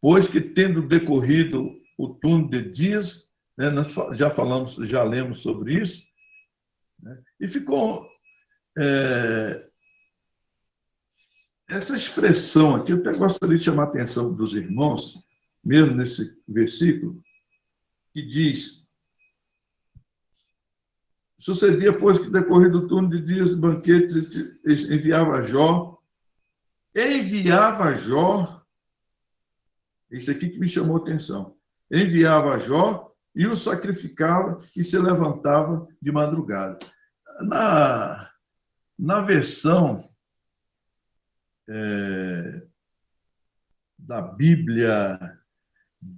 [SPEAKER 7] pois que, tendo decorrido o turno de dias, né, nós já lemos sobre isso, né, e ficou essa expressão aqui, eu até gostaria de chamar a atenção dos irmãos, mesmo nesse versículo, que diz: sucedia, pois, que decorrido o turno de dias de banquetes, enviava Jó, isso aqui que me chamou a atenção, enviava Jó e o sacrificava e se levantava de madrugada. Na versão da Bíblia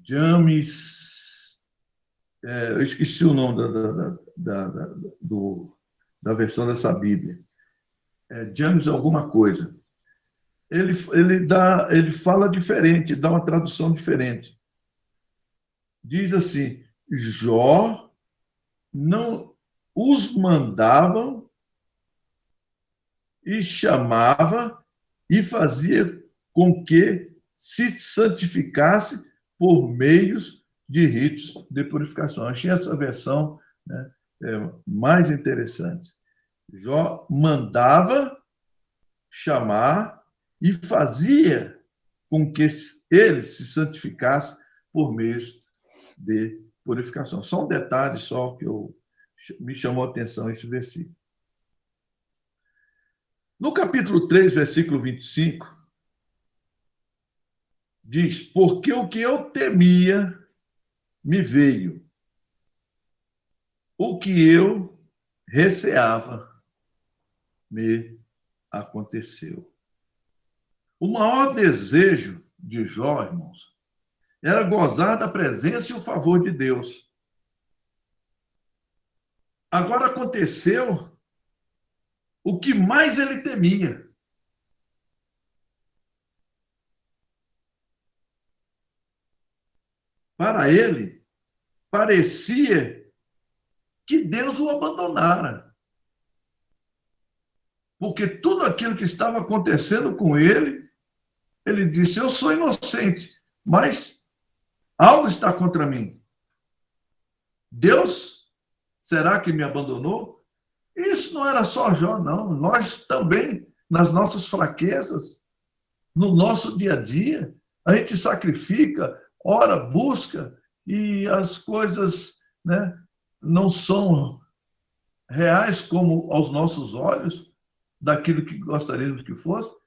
[SPEAKER 7] James, eu esqueci o nome da versão dessa Bíblia, James alguma coisa. Ele fala diferente, dá uma tradução diferente. Diz assim: Jó não os mandava e chamava e fazia com que se santificasse por meios de ritos de purificação. Achei essa versão, né, mais interessante. Jó mandava chamar e fazia com que ele se santificasse por meios de purificação. Só um detalhe só que me chamou a atenção esse versículo. No capítulo 3, versículo 25, diz: porque o que eu temia me veio, o que eu receava me aconteceu. O maior desejo de Jó, irmãos, era gozar da presença e o favor de Deus. Agora aconteceu o que mais ele temia. Para ele, parecia que Deus o abandonara. Porque tudo aquilo que estava acontecendo com ele, ele disse: eu sou inocente, mas algo está contra mim. Deus, será que me abandonou? Isso não era só Jó, não. Nós também, nas nossas fraquezas, no nosso dia a dia, a gente sacrifica, ora, busca, e as coisas, né, não são reais como aos nossos olhos, daquilo que gostaríamos que fosse.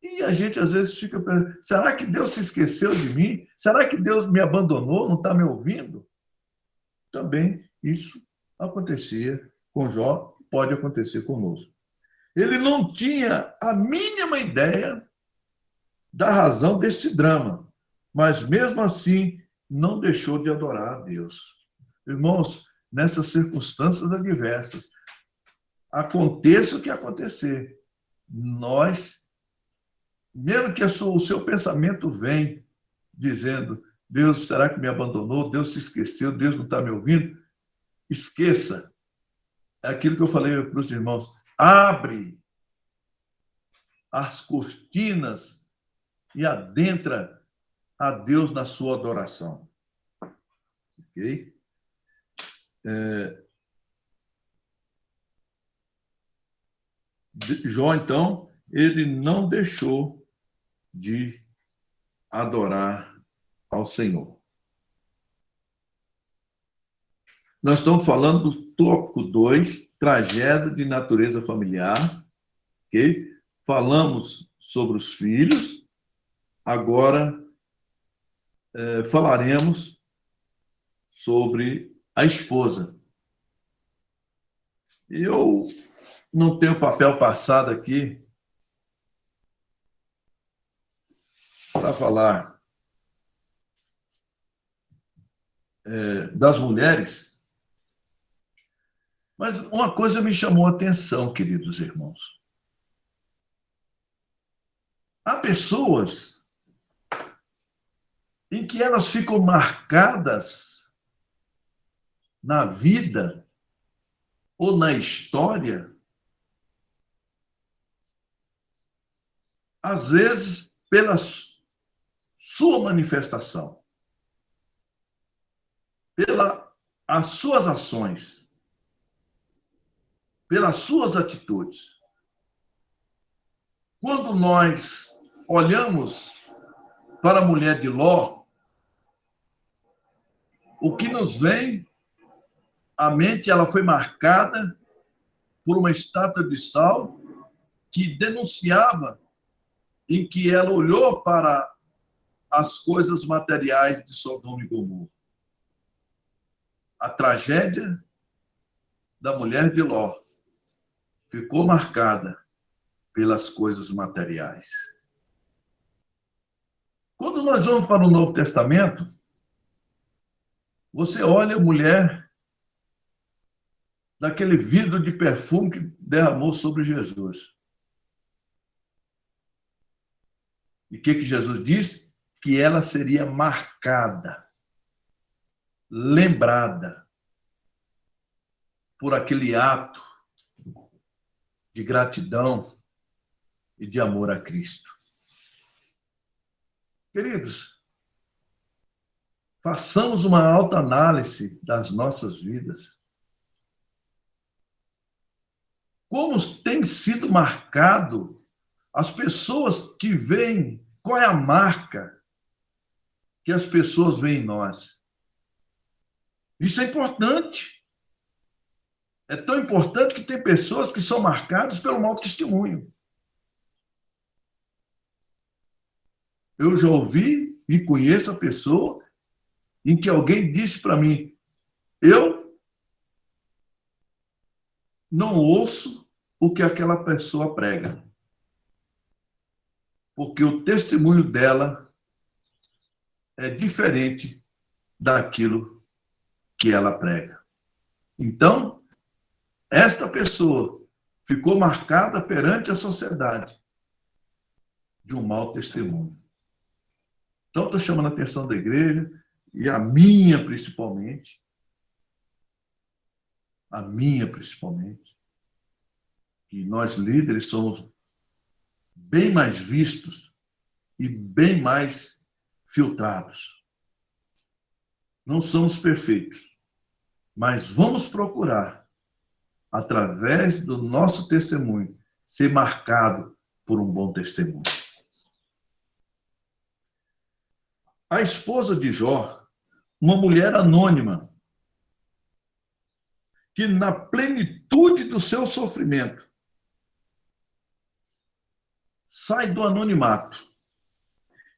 [SPEAKER 7] E a gente, às vezes, fica pensando: será que Deus se esqueceu de mim? Será que Deus me abandonou, não está me ouvindo? Também isso acontecia com Jó, pode acontecer conosco. Ele não tinha a mínima ideia da razão deste drama, mas mesmo assim não deixou de adorar a Deus. Irmãos, nessas circunstâncias adversas, aconteça o que acontecer, nós, mesmo que o seu pensamento venha dizendo, Deus, será que me abandonou? Deus se esqueceu? Deus não está me ouvindo? Esqueça. É aquilo que eu falei para os irmãos. Abre as cortinas e adentra a Deus na sua adoração. Ok? Jó, então, ele não deixou de adorar ao Senhor. Nós estamos falando do tópico 2, tragédia de natureza familiar. Okay? Falamos sobre os filhos. Agora, falaremos sobre a esposa. Eu não tenho papel passado aqui para falar das mulheres, mas uma coisa me chamou a atenção, queridos irmãos. Há pessoas em que elas ficam marcadas na vida ou na história, às vezes pela sua manifestação, pelas suas ações, pelas suas atitudes. Quando nós olhamos para a mulher de Ló, o que nos vem à mente, ela foi marcada por uma estátua de sal que denunciava em que ela olhou para as coisas materiais de Sodoma e Gomorra. A tragédia da mulher de Ló ficou marcada pelas coisas materiais. Quando nós vamos para o Novo Testamento, você olha a mulher daquele vidro de perfume que derramou sobre Jesus. E o que Jesus disse? Que ela seria marcada, lembrada por aquele ato de gratidão e de amor a Cristo. Queridos, façamos uma autoanálise das nossas vidas. Como tem sido marcado as pessoas que veem, qual é a marca que as pessoas veem em nós? Isso é importante. É tão importante que tem pessoas que são marcadas pelo mau testemunho. Eu já ouvi e conheço a pessoa em que alguém disse para mim, eu não ouço o que aquela pessoa prega, porque o testemunho dela é diferente daquilo que ela prega. Então, esta pessoa ficou marcada perante a sociedade de um mau testemunho. Então, estou chamando a atenção da igreja, e a minha principalmente, que nós líderes somos bem mais vistos e bem mais filtrados. Não somos perfeitos, mas vamos procurar, através do nosso testemunho, ser marcado por um bom testemunho. A esposa de Jó, uma mulher anônima, que na plenitude do seu sofrimento sai do anonimato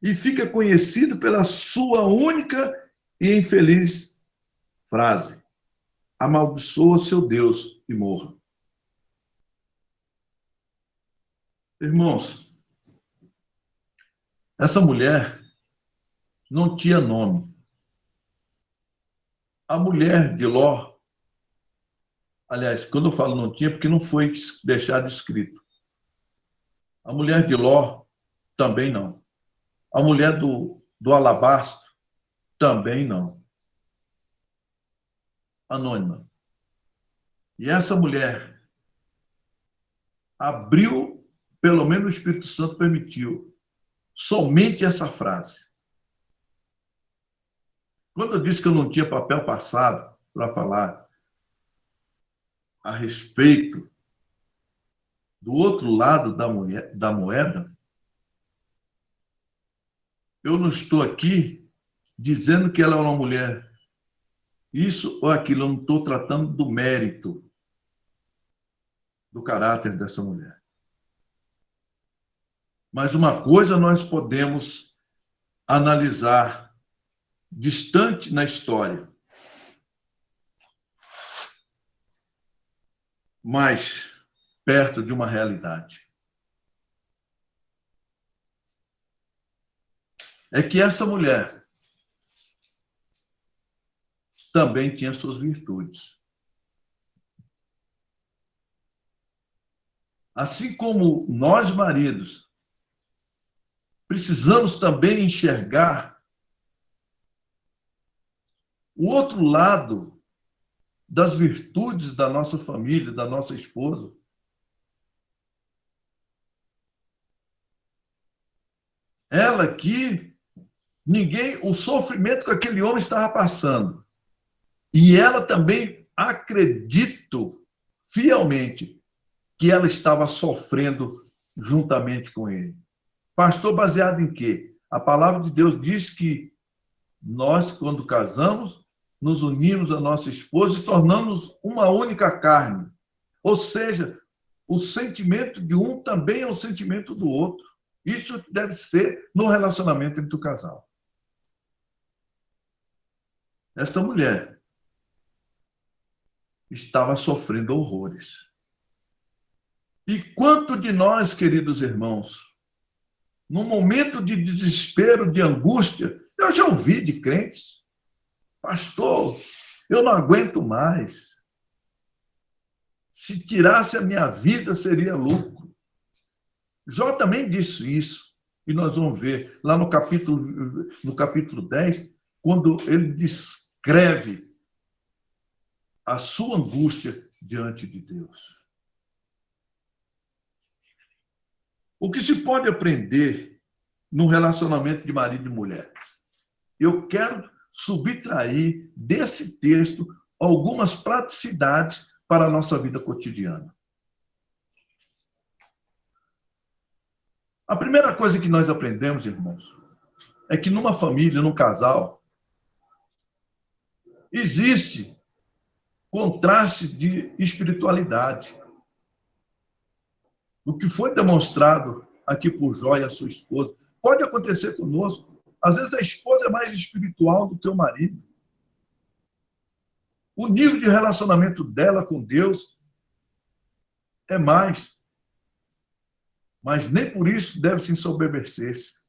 [SPEAKER 7] e fica conhecido pela sua única e infeliz frase: amaldiçoa seu Deus e morra. Irmãos, essa mulher, não tinha nome. A mulher de Ló, aliás, quando eu falo não tinha, porque não foi deixado escrito. A mulher de Ló também não. A mulher do alabastro também não. Anônima. E essa mulher abriu, pelo menos o Espírito Santo permitiu, somente essa frase. Quando eu disse que eu não tinha papel passado para falar a respeito do outro lado da moeda, eu não estou aqui dizendo que ela é uma mulher isso ou aquilo, eu não estou tratando do mérito do caráter dessa mulher. Mas uma coisa nós podemos analisar distante na história, mas perto de uma realidade. É que essa mulher também tinha suas virtudes. Assim como nós, maridos, precisamos também enxergar o outro lado das virtudes da nossa família, da nossa esposa. Ela aqui, o sofrimento que aquele homem estava passando. E ela também, acredito fielmente, que ela estava sofrendo juntamente com ele. Pastor, baseado em quê? A palavra de Deus diz que nós, quando casamos, nos unimos à nossa esposa e tornamos uma única carne. Ou seja, o sentimento de um também é o sentimento do outro. Isso deve ser no relacionamento entre o casal. Esta mulher estava sofrendo horrores. E quanto de nós, queridos irmãos, num momento de desespero, de angústia, eu já ouvi de crentes, pastor, eu não aguento mais. Se tirasse a minha vida, seria lucro. Jó também disse isso, e nós vamos ver lá no capítulo 10, quando ele descreve a sua angústia diante de Deus. O que se pode aprender no relacionamento de marido e mulher? Eu quero subtrair desse texto algumas praticidades para a nossa vida cotidiana. A primeira coisa que nós aprendemos, irmãos, é que numa família, num casal, existe contraste de espiritualidade. O que foi demonstrado aqui por Jó e a sua esposa, pode acontecer conosco. Às vezes a esposa é mais espiritual do que o marido. O nível de relacionamento dela com Deus é mais. Mas nem por isso deve se ensoberbecer-se.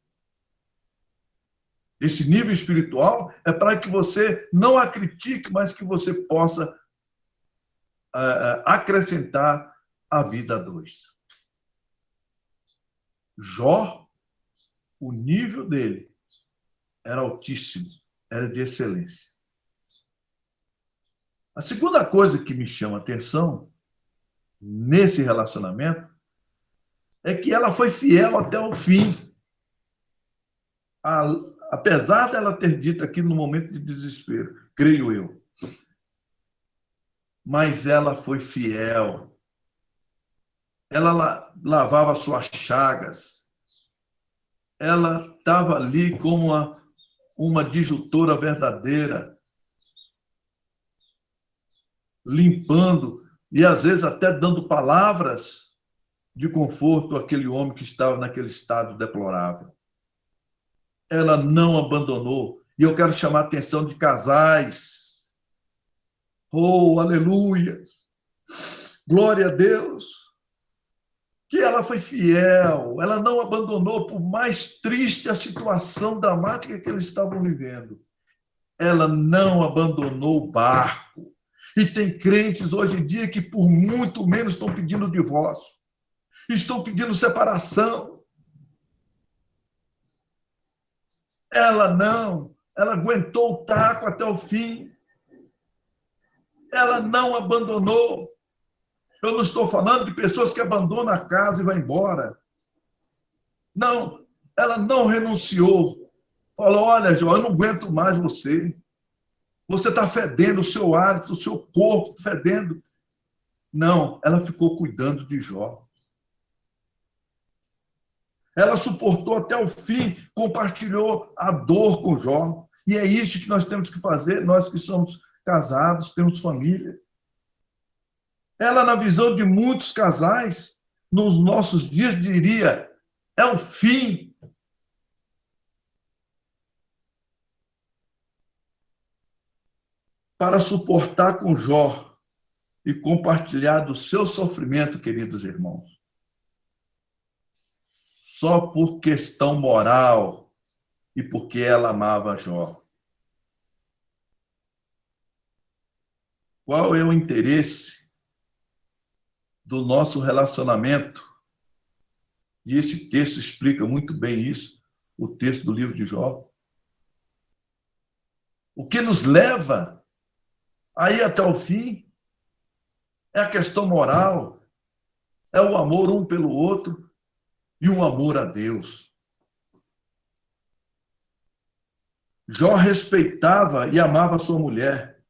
[SPEAKER 7] Esse nível espiritual é para que você não a critique, mas que você possa acrescentar a vida a dois. Jó, o nível dele era altíssimo, era de excelência. A segunda coisa que me chama a atenção nesse relacionamento é que ela foi fiel até o fim. Apesar dela ter dito aqui no momento de desespero, creio eu, mas ela foi fiel. Ela lavava suas chagas. Ela estava ali como uma disjuntora verdadeira, limpando e, às vezes, até dando palavras de conforto àquele homem que estava naquele estado deplorável. Ela não abandonou. E eu quero chamar a atenção de casais. Oh, aleluias! Glória a Deus! que ela foi fiel, ela não abandonou, por mais triste a situação dramática que eles estavam vivendo. Ela não abandonou o barco. E tem crentes hoje em dia que, por muito menos, estão pedindo divórcio, estão pedindo separação. Ela não, ela aguentou o taco até o fim. Ela não abandonou. Eu não estou falando de pessoas que abandonam a casa e vão embora. Não, ela não renunciou. Falou, olha, Jó, eu não aguento mais você. Você está fedendo, o seu hálito, o seu corpo fedendo. Não, ela ficou cuidando de Jó. Ela suportou até o fim, compartilhou a dor com Jó. E é isso que nós temos que fazer, nós que somos casados, temos família. Ela, na visão de muitos casais, nos nossos dias, diria, é o fim. Para suportar com Jó e compartilhar do seu sofrimento, queridos irmãos. Só por questão moral e porque ela amava Jó. Qual é o interesse do nosso relacionamento? E esse texto explica muito bem isso, o texto do livro de Jó. O que nos leva a ir até o fim é a questão moral, é o amor um pelo outro e o amor a Deus. Jó respeitava e amava sua mulher,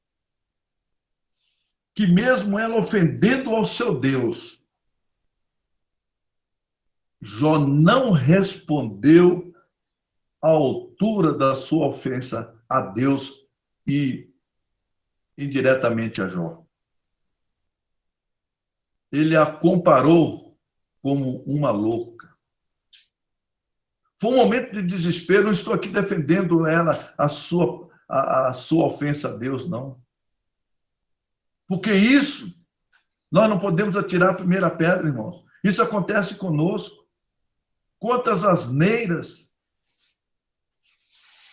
[SPEAKER 7] que mesmo ela ofendendo ao seu Deus, Jó não respondeu à altura da sua ofensa a Deus e indiretamente a Jó. Ele a comparou como uma louca. Foi um momento de desespero, não estou aqui defendendo ela, a sua ofensa a Deus, não. Porque isso, nós não podemos atirar a primeira pedra, irmãos. Isso acontece conosco. Quantas asneiras,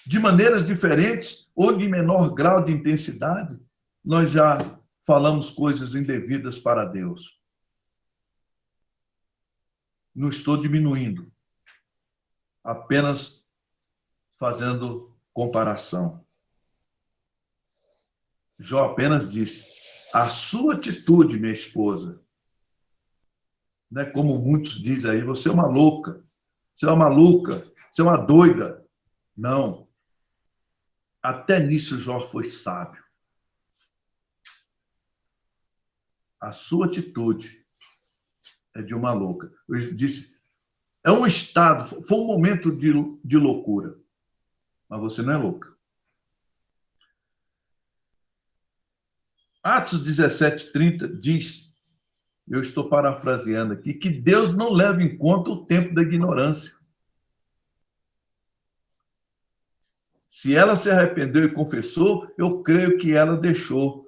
[SPEAKER 7] de maneiras diferentes ou de menor grau de intensidade, nós já falamos coisas indevidas para Deus. Não estou diminuindo, apenas fazendo comparação. Jó apenas disse, a sua atitude, minha esposa, não é como muitos dizem aí, você é uma louca, você é uma maluca, você é uma doida. Não. Até nisso Jó foi sábio. A sua atitude é de uma louca. Eu disse, é um estado, foi um momento de loucura. Mas você não é louca. Atos 17:30 diz, eu estou parafraseando aqui, que Deus não leva em conta o tempo da ignorância. Se ela se arrependeu e confessou, eu creio que ela deixou,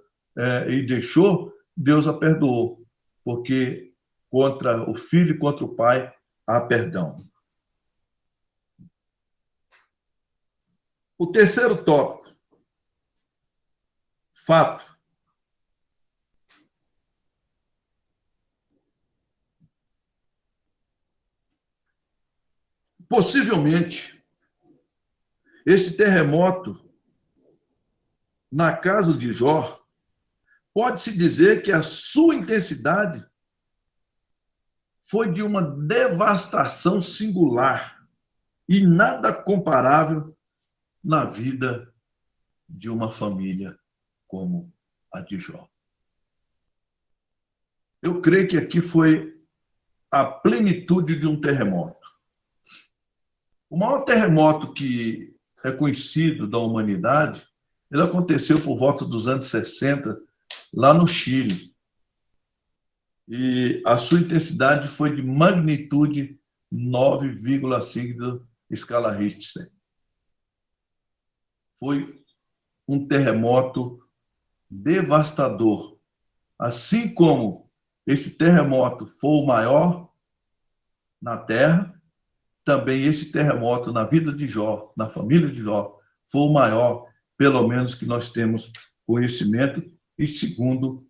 [SPEAKER 7] Deus a perdoou, porque contra o filho e contra o pai há perdão. O terceiro tópico, fato. Possivelmente, esse terremoto na casa de Jó, pode-se dizer que a sua intensidade foi de uma devastação singular e nada comparável na vida de uma família como a de Jó. Eu creio que aqui foi a plenitude de um terremoto. O maior terremoto que é conhecido da humanidade, ele aconteceu por volta dos anos 60, lá no Chile. E a sua intensidade foi de magnitude 9,5 escala Richter. Foi um terremoto devastador. Assim como esse terremoto foi o maior, na terra, também esse terremoto na vida de Jó, na família de Jó, foi o maior, pelo menos que nós temos conhecimento e segundo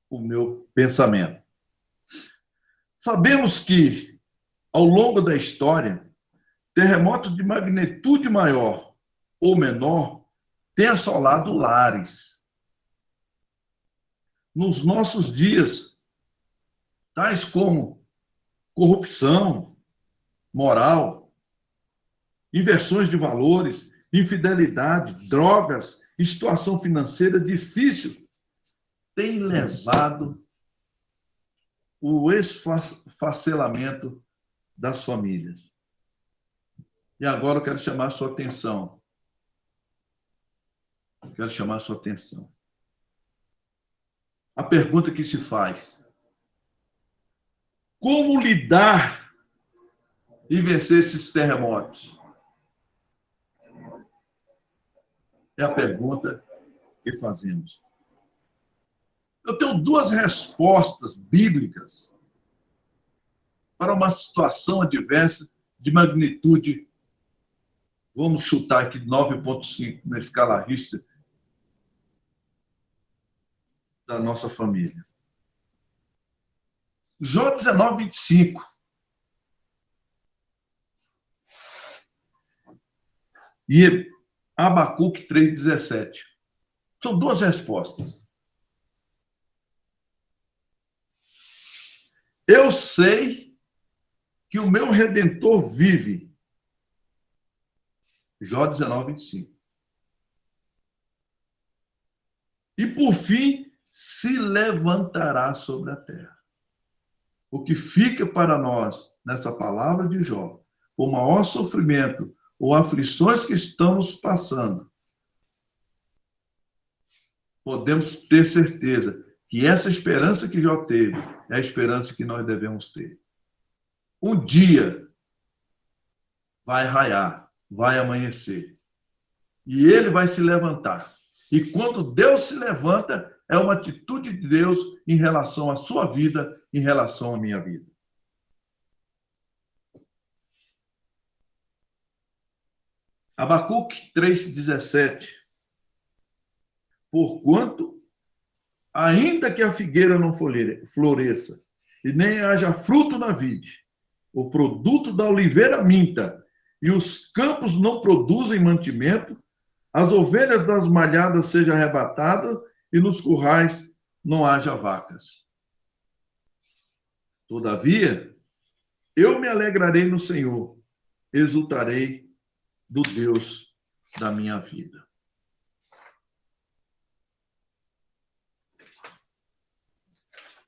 [SPEAKER 7] o meu pensamento. Sabemos que, ao longo da história, terremotos de magnitude maior ou menor têm assolado lares. Nos nossos dias, tais como corrupção moral, inversões de valores, infidelidade, drogas e situação financeira difícil, têm levado o esfacelamento das famílias. E agora eu quero chamar a sua atenção. A pergunta que se faz: como lidar e vencer esses terremotos? É a pergunta que fazemos. Eu tenho duas respostas bíblicas para uma situação adversa de magnitude, vamos chutar aqui 9,5 na escala Richter da nossa família. Jó 19:25. E Abacuque 3,17. São duas respostas. Eu sei que o meu Redentor vive. Jó 19:25. E, por fim, se levantará sobre a terra. O que fica para nós, nessa palavra de Jó, o maior sofrimento ou aflições que estamos passando, podemos ter certeza que essa esperança que Jó teve é a esperança que nós devemos ter. Um dia vai raiar, vai amanhecer, e ele vai se levantar. E quando Deus se levanta, é uma atitude de Deus em relação à sua vida, em relação à minha vida. Abacuque 3,17. Porquanto, ainda que a figueira não floresça, e nem haja fruto na vide, o produto da oliveira minta, e os campos não produzem mantimento, as ovelhas das malhadas sejam arrebatadas, e nos currais não haja vacas. Todavia, eu me alegrarei no Senhor, exultarei do Deus da minha vida.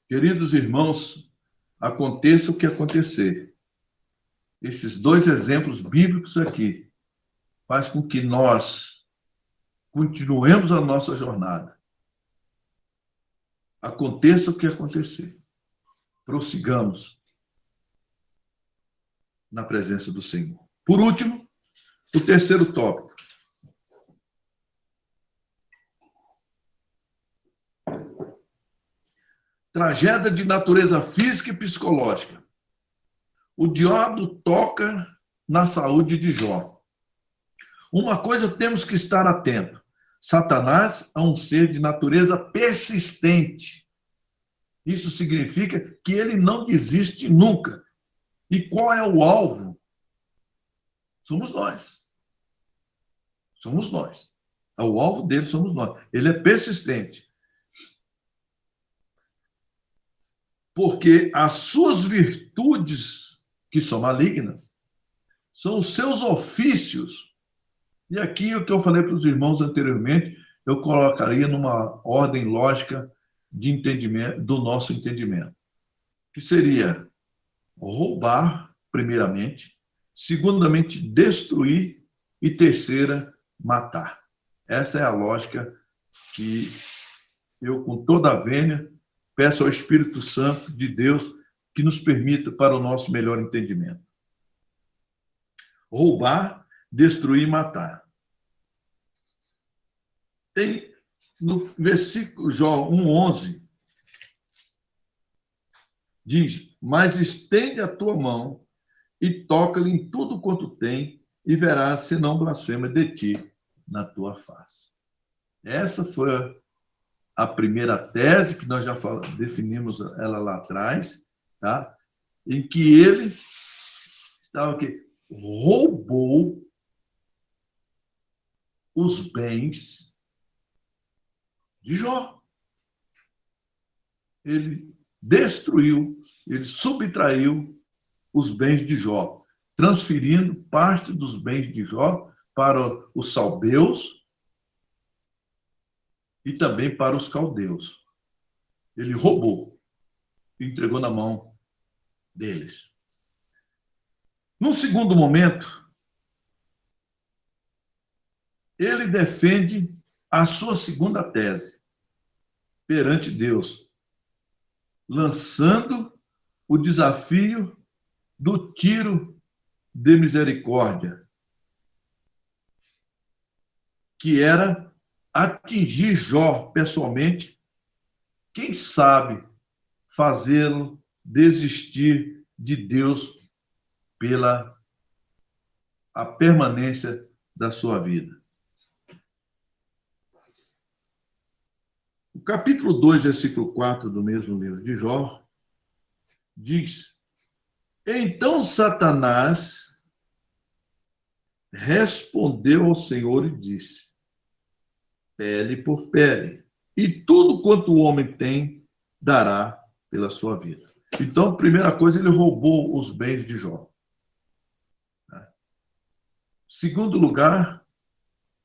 [SPEAKER 7] Queridos irmãos, aconteça o que acontecer, esses dois exemplos bíblicos aqui faz com que nós continuemos a nossa jornada. Aconteça o que acontecer, prossigamos na presença do Senhor. Por último, o terceiro tópico. Tragédia de natureza física e psicológica. O diabo toca na saúde de Jó. Uma coisa temos que estar atento. Satanás é um ser de natureza persistente. Isso significa que ele não desiste nunca. E qual é o alvo? Somos nós. Somos nós. O alvo dele somos nós. Ele é persistente. Porque as suas virtudes, que são malignas, são os seus ofícios. E aqui, o que eu falei para os irmãos anteriormente, eu colocaria numa ordem lógica de entendimento, do nosso entendimento. Que seria roubar, primeiramente, segundamente, destruir e terceira, matar. Essa é a lógica que eu, com toda a vênia, peço ao Espírito Santo de Deus que nos permita para o nosso melhor entendimento. Roubar, destruir e matar. Tem no versículo Jó 1,11, diz: mas estende a tua mão e toca-lhe em tudo quanto tem, e verás se não blasfema de ti na tua face. Essa foi a primeira tese, que nós já definimos ela lá atrás, tá? Em que ele estava aqui, roubou os bens de Jó. Ele destruiu, ele subtraiu os bens de Jó, transferindo parte dos bens de Jó para os salbeus e também para os caldeus. Ele roubou e entregou na mão deles. Num segundo momento, ele defende a sua segunda tese perante Deus, lançando o desafio do tiro de misericórdia, que era atingir Jó pessoalmente, quem sabe fazê-lo desistir de Deus pela a permanência da sua vida. O capítulo 2, versículo 4 do mesmo livro de Jó, diz: Então Satanás respondeu ao Senhor e disse: pele por pele, e tudo quanto o homem tem, dará pela sua vida. Então, primeira coisa, ele roubou os bens de Jó. Segundo lugar,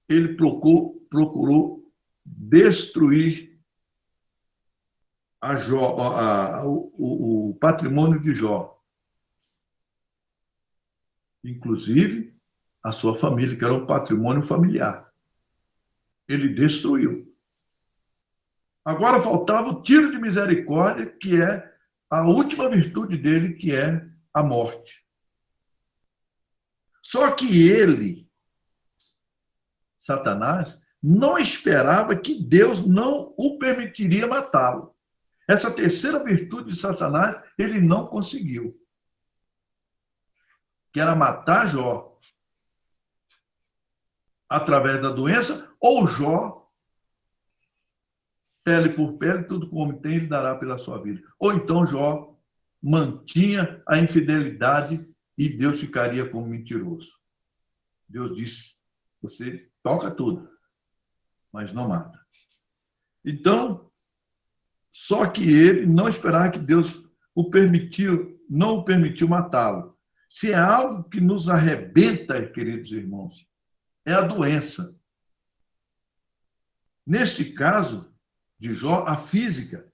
[SPEAKER 7] ele procurou destruir o patrimônio de Jó. Inclusive, a sua família, que era um patrimônio familiar. Ele destruiu. Agora faltava o tiro de misericórdia, que é a última virtude dele, que é a morte. Só que ele, Satanás, não esperava que Deus não o permitiria matá-lo. Essa terceira virtude de Satanás, ele não conseguiu. Que era matar Jó através da doença, ou Jó, pele por pele, tudo que o homem tem, ele dará pela sua vida. Ou então Jó mantinha a infidelidade e Deus ficaria como mentiroso. Deus disse: você toca tudo, mas não mata. Então, só que ele não esperava que Deus não o permitiu matá-lo. Se é algo que nos arrebenta, queridos irmãos, é a doença. Neste caso de Jó, a física,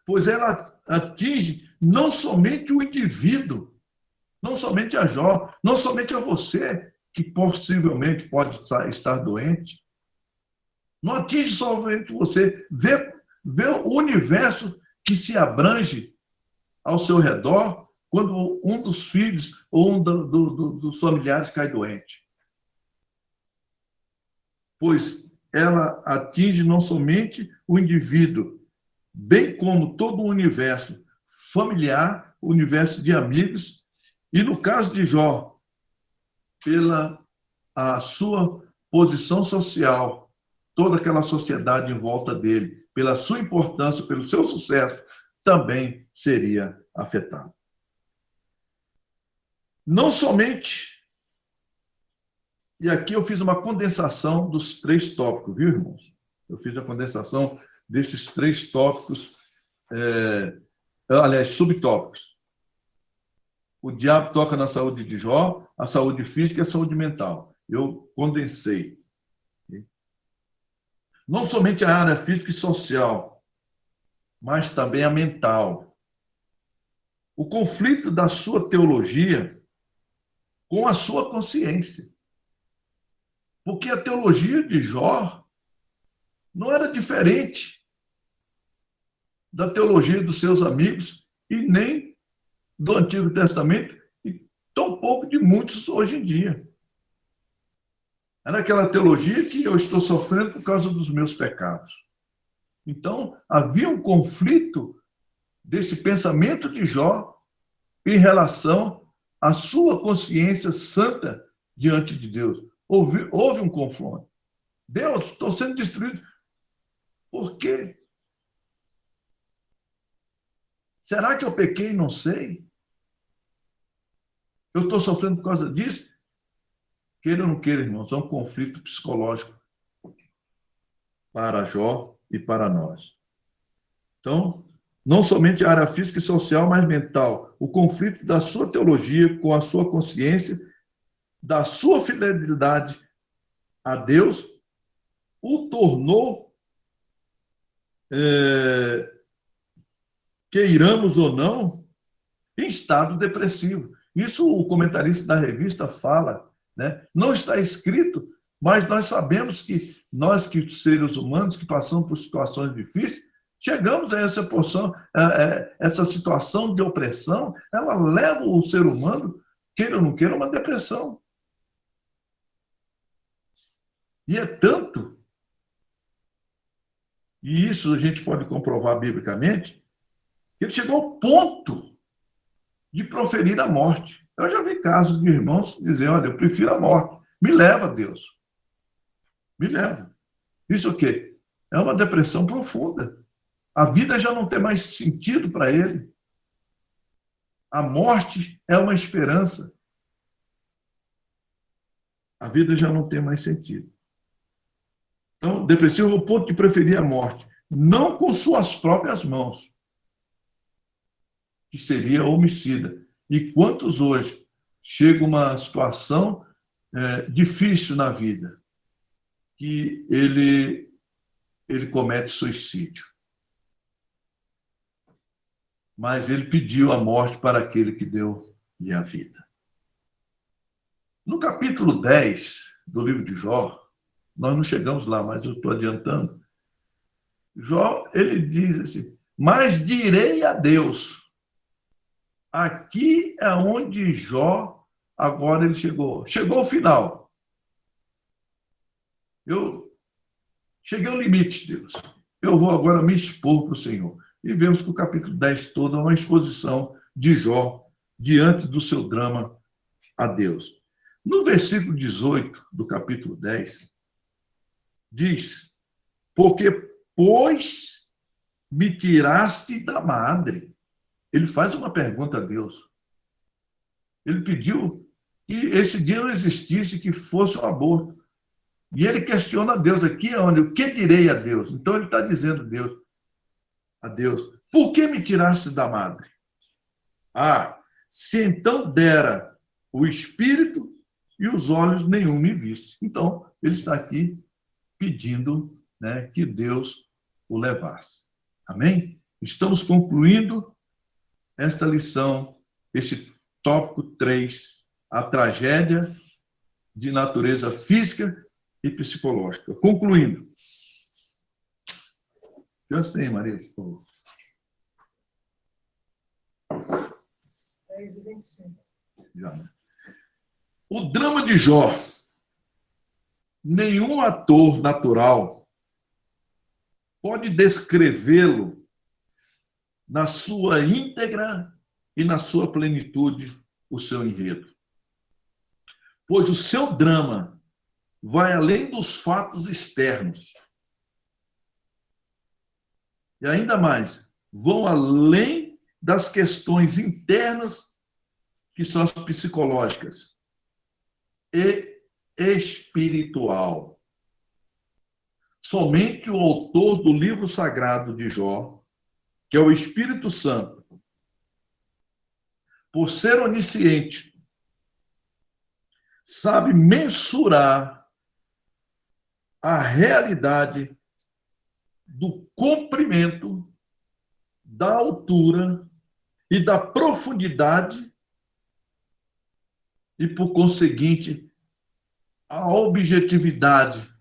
[SPEAKER 7] pois ela atinge não somente o indivíduo, não somente a Jó, não somente a você, que possivelmente pode estar doente. Não atinge somente você. Vê o universo que se abrange ao seu redor quando um dos filhos ou um dos familiares cai doente. Pois ela atinge não somente o indivíduo, bem como todo o universo familiar, o universo de amigos, e no caso de Jó, pela a sua posição social, toda aquela sociedade em volta dele, pela sua importância, pelo seu sucesso, também seria afetado. Não somente, e aqui eu fiz uma condensação dos 3 tópicos, viu, irmãos? Eu fiz a condensação desses 3 tópicos, subtópicos. O diabo toca na saúde de Jó, a saúde física e a saúde mental. Eu condensei. Não somente a área física e social, mas também a mental. O conflito da sua teologia com a sua consciência. Porque a teologia de Jó não era diferente da teologia dos seus amigos e nem do Antigo Testamento e tampouco de muitos hoje em dia. Era aquela teologia que eu estou sofrendo por causa dos meus pecados. Então, havia um conflito desse pensamento de Jó em relação a sua consciência santa diante de Deus. Houve um confronto. Deus, estou sendo destruído. Por quê? Será que eu pequei e não sei? Eu estou sofrendo por causa disso? Queira ou não queira, irmãos, é um conflito psicológico para Jó e para nós. Então, não somente a área física e social, mas mental. O conflito da sua teologia com a sua consciência, da sua fidelidade a Deus, o tornou, queiramos ou não, em estado depressivo. Isso o comentarista da revista fala, né? Não está escrito, mas nós sabemos que nós, que seres humanos, que passamos por situações difíceis, chegamos a essa porção, essa situação de opressão, ela leva o ser humano, queira ou não queira, a uma depressão. E é tanto, e isso a gente pode comprovar biblicamente, que ele chegou ao ponto de proferir a morte. Eu já vi casos de irmãos dizendo, olha, eu prefiro a morte. Me leva, Deus. Me leva. Isso o quê? É uma depressão profunda. A vida já não tem mais sentido para ele. A morte é uma esperança. A vida já não tem mais sentido. Então, depressivo ao ponto de preferir a morte. Não com suas próprias mãos, que seria homicida. E quantos hoje chega uma situação difícil na vida, que ele comete suicídio. Mas ele pediu a morte para aquele que deu-lhe a vida. No capítulo 10 do livro de Jó, nós não chegamos lá, mas eu estou adiantando, Jó, ele diz assim, mas direi a Deus. Aqui é onde Jó, agora ele chegou. Chegou ao final. Eu cheguei ao limite, Deus. Eu vou agora me expor para o Senhor. E vemos que o capítulo 10 todo é uma exposição de Jó diante do seu drama a Deus. No versículo 18 do capítulo 10, diz, porque, pois, me tiraste da madre. Ele faz uma pergunta a Deus. Ele pediu que esse dia não existisse, que fosse um aborto. E ele questiona a Deus aqui, onde, o que direi a Deus? Então ele está dizendo a Deus, por que me tiraste da madre? Se então dera o espírito e os olhos nenhum me visse. Então, ele está aqui pedindo, né, que Deus o levasse. Amém? Estamos concluindo esta lição, esse tópico 3, a tragédia de natureza física e psicológica. Concluindo. Que horas tem, Maria? Por favor.
[SPEAKER 5] 10h25.
[SPEAKER 7] Já, né? O drama de Jó. Nenhum ator natural pode descrevê-lo na sua íntegra e na sua plenitude, o seu enredo. Pois o seu drama vai além dos fatos externos. E ainda mais, vão além das questões internas, que são as psicológicas e espiritual. Somente o autor do livro sagrado de Jó, que é o Espírito Santo, por ser onisciente, sabe mensurar a realidade do comprimento, da altura e da profundidade e, por conseguinte, a objetividade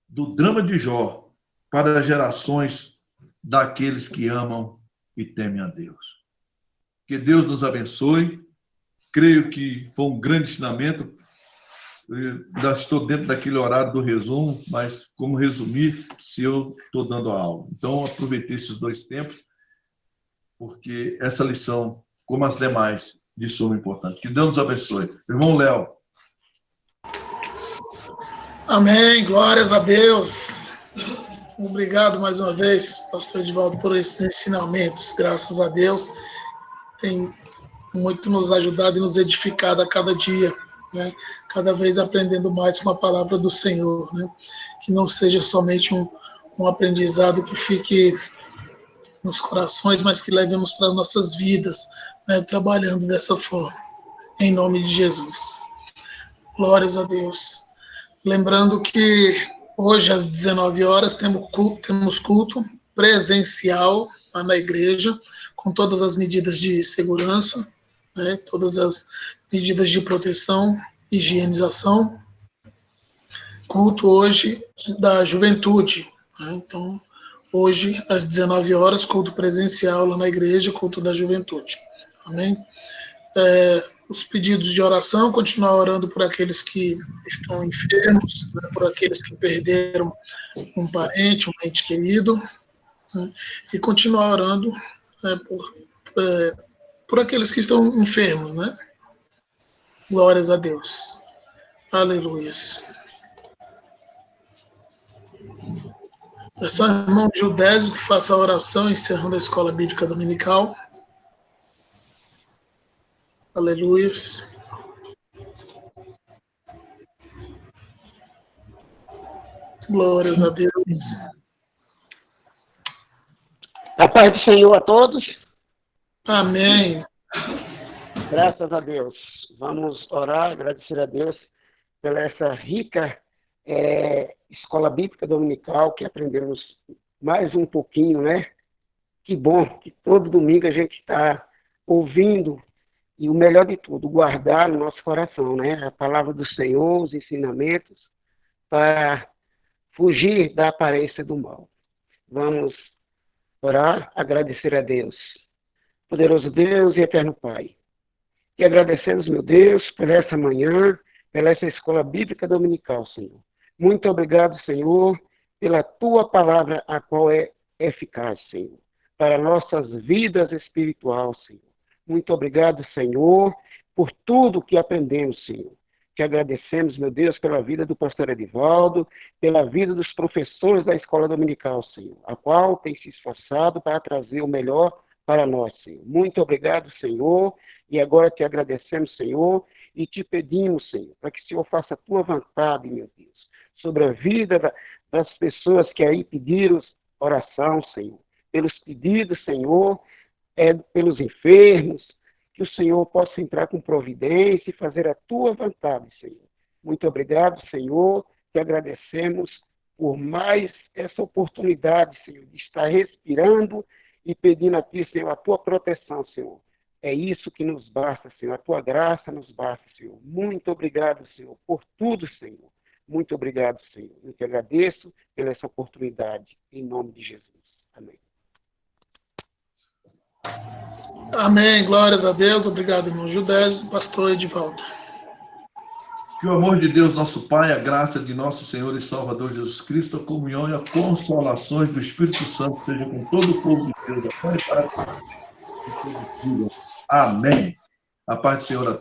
[SPEAKER 7] do drama de Jó para as gerações daqueles que amam e temem a Deus. Que Deus nos abençoe. Creio que foi um grande ensinamento. Eu ainda estou dentro daquele horário do resumo, mas como resumir se eu estou dando a aula? Então, aproveitei esses 2 tempos, porque essa lição como as demais, de suma importância. Que Deus nos abençoe. Irmão Léo.
[SPEAKER 1] Amém, glórias a Deus. Obrigado mais uma vez, pastor Edivaldo, por esses ensinamentos. Graças a Deus, tem muito nos ajudado e nos edificado a cada dia, né? Cada vez aprendendo mais com a palavra do Senhor, né? Que não seja somente um aprendizado que fique nos corações, mas que levemos para nossas vidas, né? Trabalhando dessa forma, em nome de Jesus. Glórias a Deus. Lembrando que hoje, às 19 horas, temos culto presencial lá na igreja, com todas as medidas de segurança, né, todas as medidas de proteção, higienização. Culto hoje da juventude. Né, então, hoje, às 19 horas, culto presencial lá na igreja, culto da juventude. Amém? Os pedidos de oração, continuar orando por aqueles que estão enfermos, né, por aqueles que perderam um parente, um ente querido, né, e continuar orando por aqueles que estão enfermos, né? Glórias a Deus. Aleluia. É só o irmão Gildésio que faça a oração, encerrando a escola bíblica dominical. Aleluia. Glórias a Deus.
[SPEAKER 8] A paz do Senhor a todos.
[SPEAKER 1] Amém.
[SPEAKER 8] Graças a Deus. Vamos orar, agradecer a Deus pela essa rica escola bíblica dominical que aprendemos mais um pouquinho, né? Que bom que todo domingo a gente está ouvindo. E o melhor de tudo, guardar no nosso coração, né? A palavra do Senhor, os ensinamentos, para fugir da aparência do mal. Vamos orar, agradecer a Deus. Poderoso Deus e eterno Pai. E agradecemos, meu Deus, por essa manhã, pela essa escola bíblica dominical, Senhor. Muito obrigado, Senhor, pela Tua palavra, a qual é eficaz, Senhor, para nossas vidas espirituais, Senhor. Muito obrigado, Senhor, por tudo que aprendemos, Senhor. Te agradecemos, meu Deus, pela vida do pastor Edivaldo, pela vida dos professores da escola dominical, Senhor, a qual tem se esforçado para trazer o melhor para nós, Senhor. Muito obrigado, Senhor, e agora te agradecemos, Senhor, e te pedimos, Senhor, para que o Senhor faça a tua vontade, meu Deus, sobre a vida das pessoas que aí pediram oração, Senhor, pelos pedidos, Senhor, pelos enfermos, que o Senhor possa entrar com providência e fazer a tua vontade, Senhor. Muito obrigado, Senhor, te agradecemos por mais essa oportunidade, Senhor, de estar respirando e pedindo a Ti, Senhor, a Tua proteção, Senhor. É isso que nos basta, Senhor, a Tua graça nos basta, Senhor. Muito obrigado, Senhor, por tudo, Senhor. Muito obrigado, Senhor. Eu te agradeço pela essa oportunidade, em nome de Jesus. Amém.
[SPEAKER 1] Amém, glórias a Deus. Obrigado, irmão Gildésio, pastor Edivaldo.
[SPEAKER 7] Que o amor de Deus, nosso Pai, a graça de nosso Senhor e Salvador Jesus Cristo, a comunhão e as consolações do Espírito Santo seja com todo o povo de Deus. Amém. A paz do Senhor a